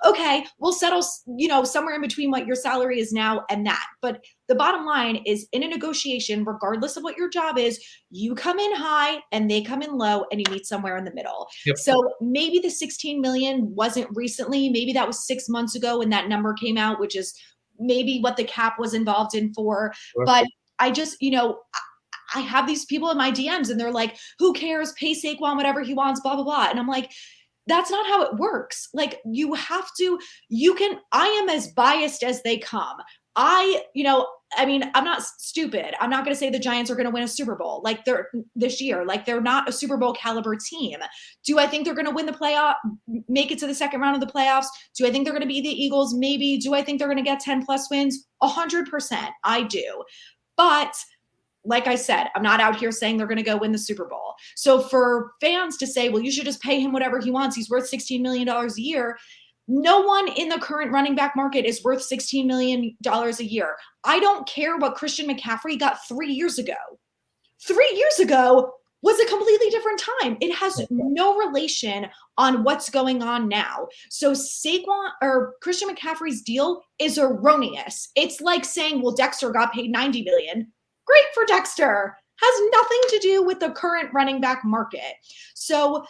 [SPEAKER 2] okay, we'll settle, somewhere in between what your salary is now and that. But the bottom line is in a negotiation, regardless of what your job is, you come in high and they come in low and you meet somewhere in the middle.
[SPEAKER 1] Yep.
[SPEAKER 2] So maybe the 16 million wasn't recently, maybe that was 6 months ago when that number came out, which is maybe what the cap was involved in for.
[SPEAKER 1] Sure.
[SPEAKER 2] But I just, I have these people in my DMs and they're like, who cares? Pay Saquon whatever he wants, blah, blah, blah. And I'm like, that's not how it works. Like I am as biased as they come. I'm not stupid. I'm not going to say the Giants are going to win a Super Bowl like they're this year. Like they're not a Super Bowl caliber team. Do I think they're going to win the playoff, make it to the second round of the playoffs? Do I think they're going to be the Eagles? Maybe. Do I think they're going to get 10 plus wins? 100%. I do. But like I said, I'm not out here saying they're going to go win the Super Bowl. So for fans to say, well, you should just pay him whatever he wants, he's worth $16 million a year. No one in the current running back market is worth $16 million a year. I don't care what Christian McCaffrey got 3 years ago. 3 years ago was a completely different time. It has no relation on what's going on now. So Saquon or Christian McCaffrey's deal is erroneous. It's like saying, well, Dexter got paid 90 million. Great for Dexter. Has nothing to do with the current running back market. So,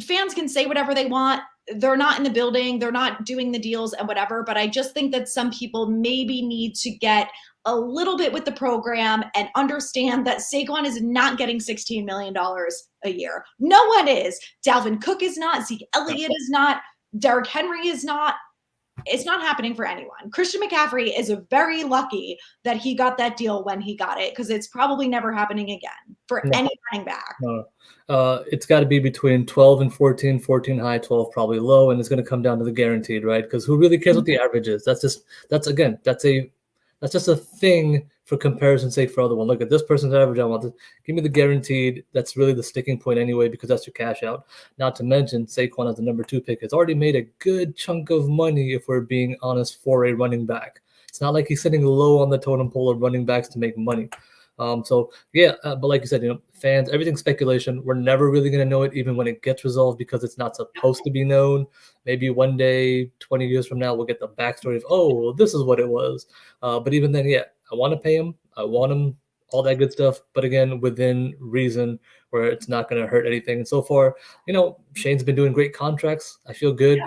[SPEAKER 2] fans can say whatever they want. They're not in the building. They're not doing the deals and whatever. But I just think that some people maybe need to get a little bit with the program and understand that Saquon is not getting $16 million a year. No one is. Dalvin Cook is not. Zeke Elliott is not. Derrick Henry is not. It's not happening for anyone. Christian McCaffrey is very lucky that he got that deal when he got it because it's probably never happening again for any running back.
[SPEAKER 1] No. It's got to be between 12 and 14, 14 high, 12 probably low, and it's going to come down to the guaranteed, right? Because who really cares what the average is? That's just a thing for comparison's sake for other one. Look at this person's average. I want to give me the guaranteed. That's really the sticking point anyway, because that's your cash out. Not to mention Saquon as the number 2 pick has already made a good chunk of money, if we're being honest, for a running back. It's not like he's sitting low on the totem pole of running backs to make money. But like you said, fans, everything's speculation. We're never really going to know it, even when it gets resolved, because it's not supposed to be known. Maybe one day, 20 years from now, we'll get the backstory of, oh, well, this is what it was. But even then, I want to pay him. I want him, all that good stuff. But again, within reason, where it's not going to hurt anything. And so far, Shane's been doing great contracts. I feel good.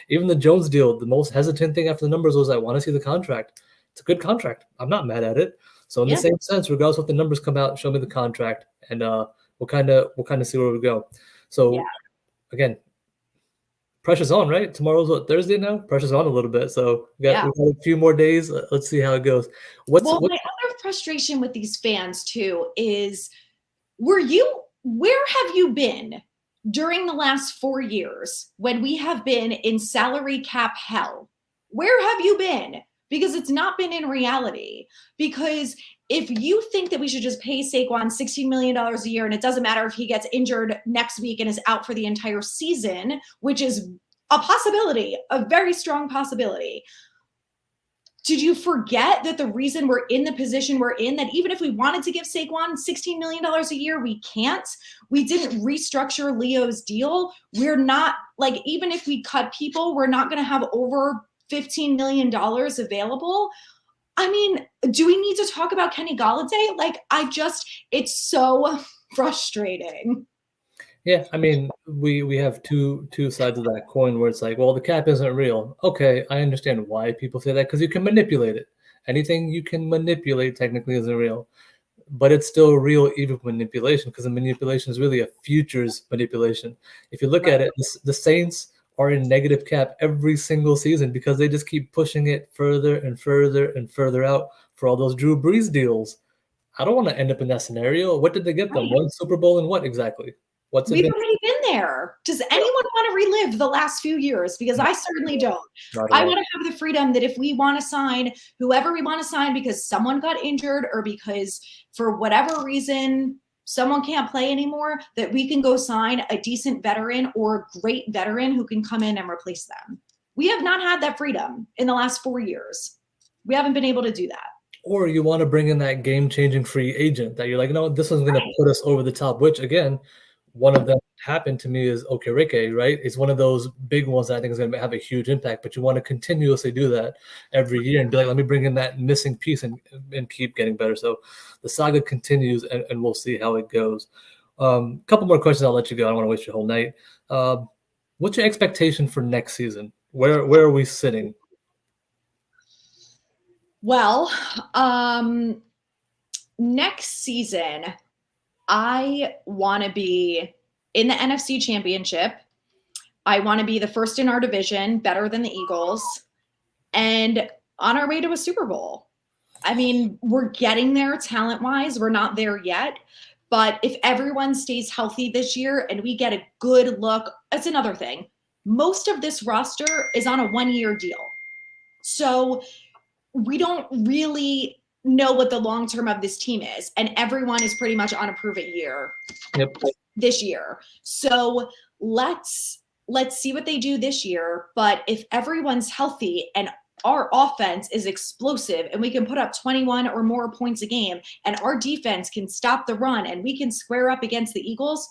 [SPEAKER 1] Even the Jones deal, the most hesitant thing after the numbers was I want to see the contract. It's a good contract. I'm not mad at it. So in the same sense, regardless of what the numbers come out, show me the contract, and we'll kind of see where we go. So again, pressure's on, right? Tomorrow's Thursday now. Pressure's on a little bit, so we got a few more days. Let's see how it goes.
[SPEAKER 2] My other frustration with these fans too is, where have you been during the last 4 years when we have been in salary cap hell? Where have you been? Because it's not been in reality. Because if you think that we should just pay Saquon $16 million a year and it doesn't matter if he gets injured next week and is out for the entire season, which is a possibility, a very strong possibility, did you forget that the reason we're in the position we're in, that even if we wanted to give Saquon $16 million a year, we can't? We didn't restructure Leo's deal. We're not, like, even if we cut people, we're not going to have over $15 million available. I mean, do we need to talk about Kenny Golladay? Like, it's so frustrating.
[SPEAKER 1] Yeah, I mean, we have two sides of that coin where it's like, well, the cap isn't real. Okay, I understand why people say that because you can manipulate it. Anything you can manipulate technically isn't real, but it's still real even with manipulation because the manipulation is really a futures manipulation. If you look
[SPEAKER 2] Right.
[SPEAKER 1] at it, the Saints are in negative cap every single season because they just keep pushing it further and further and further out for all those Drew Brees deals. I don't want to end up in that scenario. What did they get them?
[SPEAKER 2] Right.
[SPEAKER 1] One Super Bowl and what exactly? What's it
[SPEAKER 2] We've
[SPEAKER 1] been?
[SPEAKER 2] already been there. Does
[SPEAKER 1] Yeah,
[SPEAKER 2] anyone want to relive the last few years? Because
[SPEAKER 1] no,
[SPEAKER 2] I certainly don't.
[SPEAKER 1] not at
[SPEAKER 2] I
[SPEAKER 1] all.
[SPEAKER 2] want to have the freedom that if we want to sign whoever we want to sign because someone got injured or because for whatever reason someone can't play anymore, that we can go sign a decent veteran or great veteran who can come in and replace them. We have not had that freedom in the last 4 years. We haven't been able to do that.
[SPEAKER 1] Or you want to bring in that game-changing free agent that you're like, no, this one's going to
[SPEAKER 2] Right.
[SPEAKER 1] put us over the top. Which again, one of them happened to me is Okereke, right? It's one of those big ones that I think is going to have a huge impact. But you want to continuously do that every year and be like, let me bring in that missing piece and keep getting better. So the saga continues, and we'll see how it goes. Couple more questions. I'll let you go. I don't want to waste your whole night. What's your expectation for next season? Where are we sitting?
[SPEAKER 2] Well, next season, I want to be in the NFC Championship. I want to be the first in our division, better than the Eagles, and on our way to a Super Bowl. I mean, we're getting there talent wise. We're not there yet. But if everyone stays healthy this year and we get a good look, that's another thing. Most of this roster is on a 1 year deal. So we don't really know what the long term of this team is. And everyone is pretty much on a prove it year
[SPEAKER 1] Yep.
[SPEAKER 2] this year. So let's see what they do this year. But if everyone's healthy and our offense is explosive and we can put up 21 or more points a game and our defense can stop the run and we can square up against the Eagles,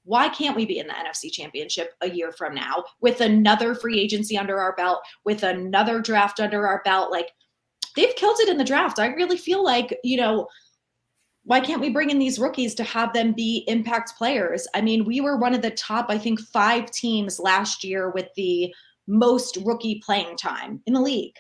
[SPEAKER 2] why can't we be in the NFC Championship a year from now with another free agency under our belt, with another draft under our belt? Like, they've killed it in the draft. I really feel like, why can't we bring in these rookies to have them be impact players? I mean, we were one of the top, I think, 5 teams last year with the most rookie playing time in the league.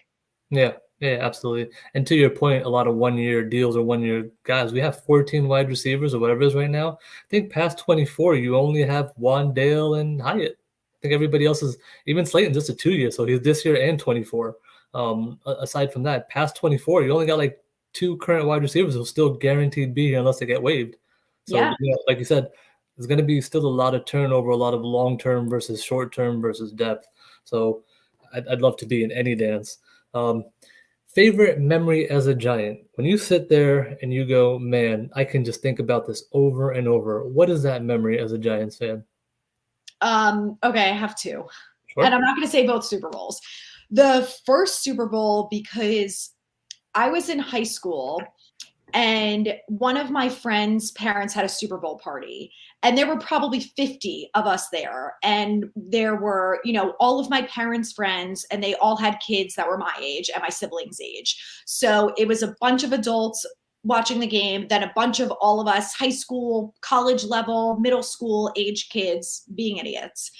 [SPEAKER 1] Yeah, yeah, absolutely. And to your point, a lot of 1 year deals or 1 year guys. We have 14 wide receivers or whatever it is right now. I think past 24, you only have Wandale and Hyatt. I think everybody else is, even Slayton's just a 2 year, so he's this year and 24. Aside from that, past 24, you only got like 2 current wide receivers who'll still guaranteed be here unless they get waived. So,
[SPEAKER 2] Yeah.
[SPEAKER 1] like you said, there's going to be still a lot of turnover, a lot of long term versus short term versus depth. So, I'd love to be in any dance. Um, Favorite memory as a Giant? When you sit there and you go, man, I can just think about this over and over. What is that memory as a Giants fan?
[SPEAKER 2] Okay, I have 2. And
[SPEAKER 1] Sure.
[SPEAKER 2] I'm not going to say both Super Bowls. The first Super Bowl, because I was in high school and one of my friends' parents had a Super Bowl party, and there were probably 50 of us there. And there were, all of my parents' friends, and they all had kids that were my age and my siblings' age. So it was a bunch of adults watching the game, then a bunch of all of us high school, college level, middle school age kids being idiots.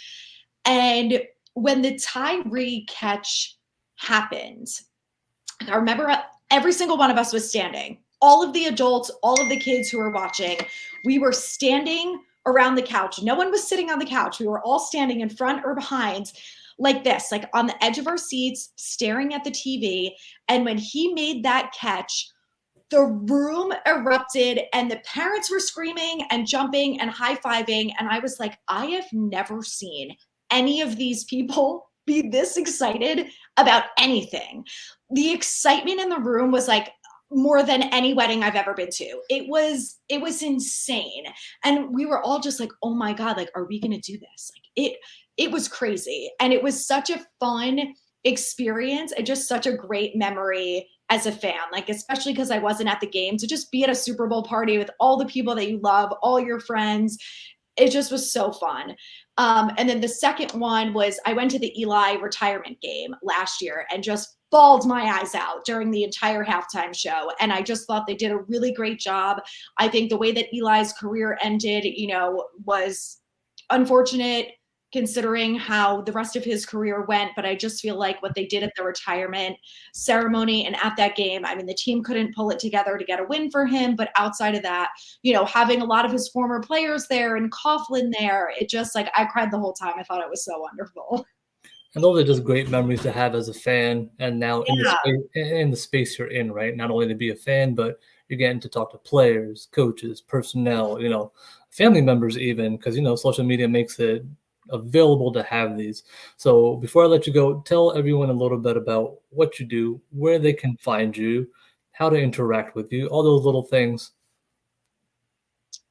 [SPEAKER 2] And when the Tyree catch happened, I remember every single one of us was standing. All of the adults, all of the kids who were watching, we were standing around the couch. No one was sitting on the couch. We were all standing in front or behind like this, like on the edge of our seats, staring at the TV. And when he made that catch, the room erupted and the parents were screaming and jumping and high-fiving. And I was like, I have never seen any of these people be this excited about anything. The excitement in the room was like more than any wedding I've ever been to. It was insane. And we were all just like, oh my God, like, are we gonna do this? Like, it was crazy. And it was such a fun experience and just such a great memory as a fan, like especially because I wasn't at the game, to just be at a Super Bowl party with all the people that you love, all your friends. It just was so fun. And then the second one was I went to the Eli retirement game last year and just bawled my eyes out during the entire halftime show. And I just thought they did a really great job. I think the way that Eli's career ended, was unfortunate considering how the rest of his career went. But I just feel like what they did at the retirement ceremony and at that game, I mean, the team couldn't pull it together to get a win for him. But outside of that, having a lot of his former players there and Coughlin there, it just like I cried the whole time. I thought it was so wonderful.
[SPEAKER 1] And those are just great memories to have as a fan, and now
[SPEAKER 2] Yeah.
[SPEAKER 1] in the space you're in, right? Not only to be a fan, but you're getting to talk to players, coaches, personnel, family members, even because social media makes it available to have these. So before I let you go, tell everyone a little bit about what you do, where they can find you, how to interact with you, all those little things.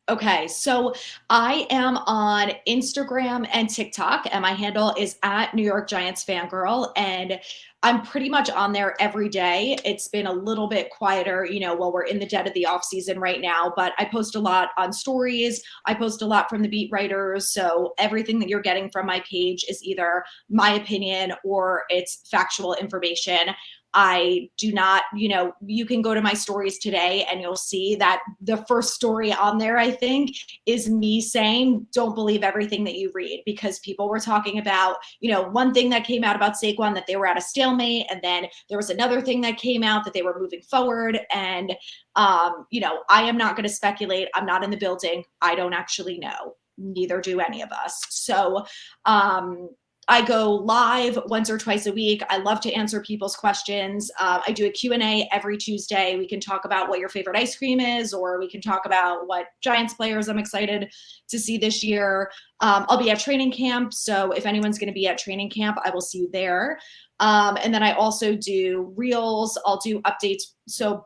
[SPEAKER 2] Okay, so I am on Instagram and TikTok, and my handle is at New York Giants Fangirl. And I'm pretty much on there every day. It's been a little bit quieter, while we're in the dead of the off season right now, but I post a lot on stories. I post a lot from the beat writers. So everything that you're getting from my page is either my opinion or it's factual information. I do not, you can go to my stories today and you'll see that the first story on there, I think, is me saying, don't believe everything that you read, because people were talking about, one thing that came out about Saquon, that they were at a stalemate. And then there was another thing that came out that they were moving forward. And, I am not going to speculate. I'm not in the building. I don't actually know. Neither do any of us. So, I go live once or twice a week. I love to answer people's questions. I do a Q&A every Tuesday. We can talk about what your favorite ice cream is, or we can talk about what Giants players I'm excited to see this year. I'll be at training camp. So if anyone's going to be at training camp, I will see you there. And then I also do reels. I'll do updates. So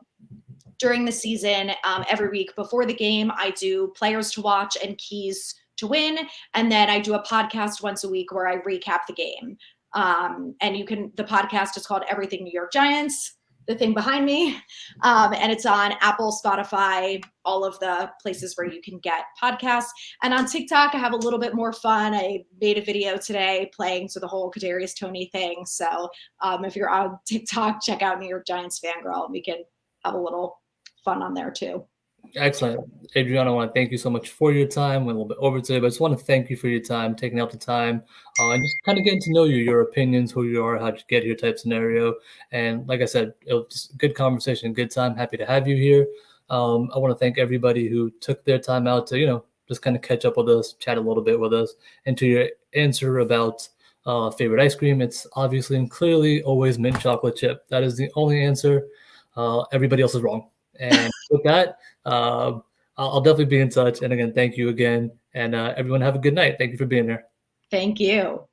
[SPEAKER 2] during the season, every week before the game, I do players to watch and keys to win. And then I do a podcast once a week where I recap the game. And the podcast is called Everything New York Giants, the thing behind me. And it's on Apple, Spotify, all of the places where you can get podcasts. And on TikTok, I have a little bit more fun. I made a video today playing to the whole Kadarius Toney thing. So if you're on TikTok, check out New York Giants Fangirl. We can have a little fun on there too.
[SPEAKER 1] Excellent. Adrianna, I want to thank you so much for your time. Went a little bit over today, but I just want to thank you for your time, taking out the time, and just kind of getting to know you, your opinions, who you are, how'd you get here type scenario. And like I said, it was just a good conversation, good time. Happy to have you here. I want to thank everybody who took their time out to, just kind of catch up with us, chat a little bit with us. And to your answer about favorite ice cream, it's obviously and clearly always mint chocolate chip. That is the only answer. Everybody else is wrong. And with that, I'll definitely be in touch. And again, thank you again. And everyone have a good night. Thank you for being here.
[SPEAKER 2] Thank you.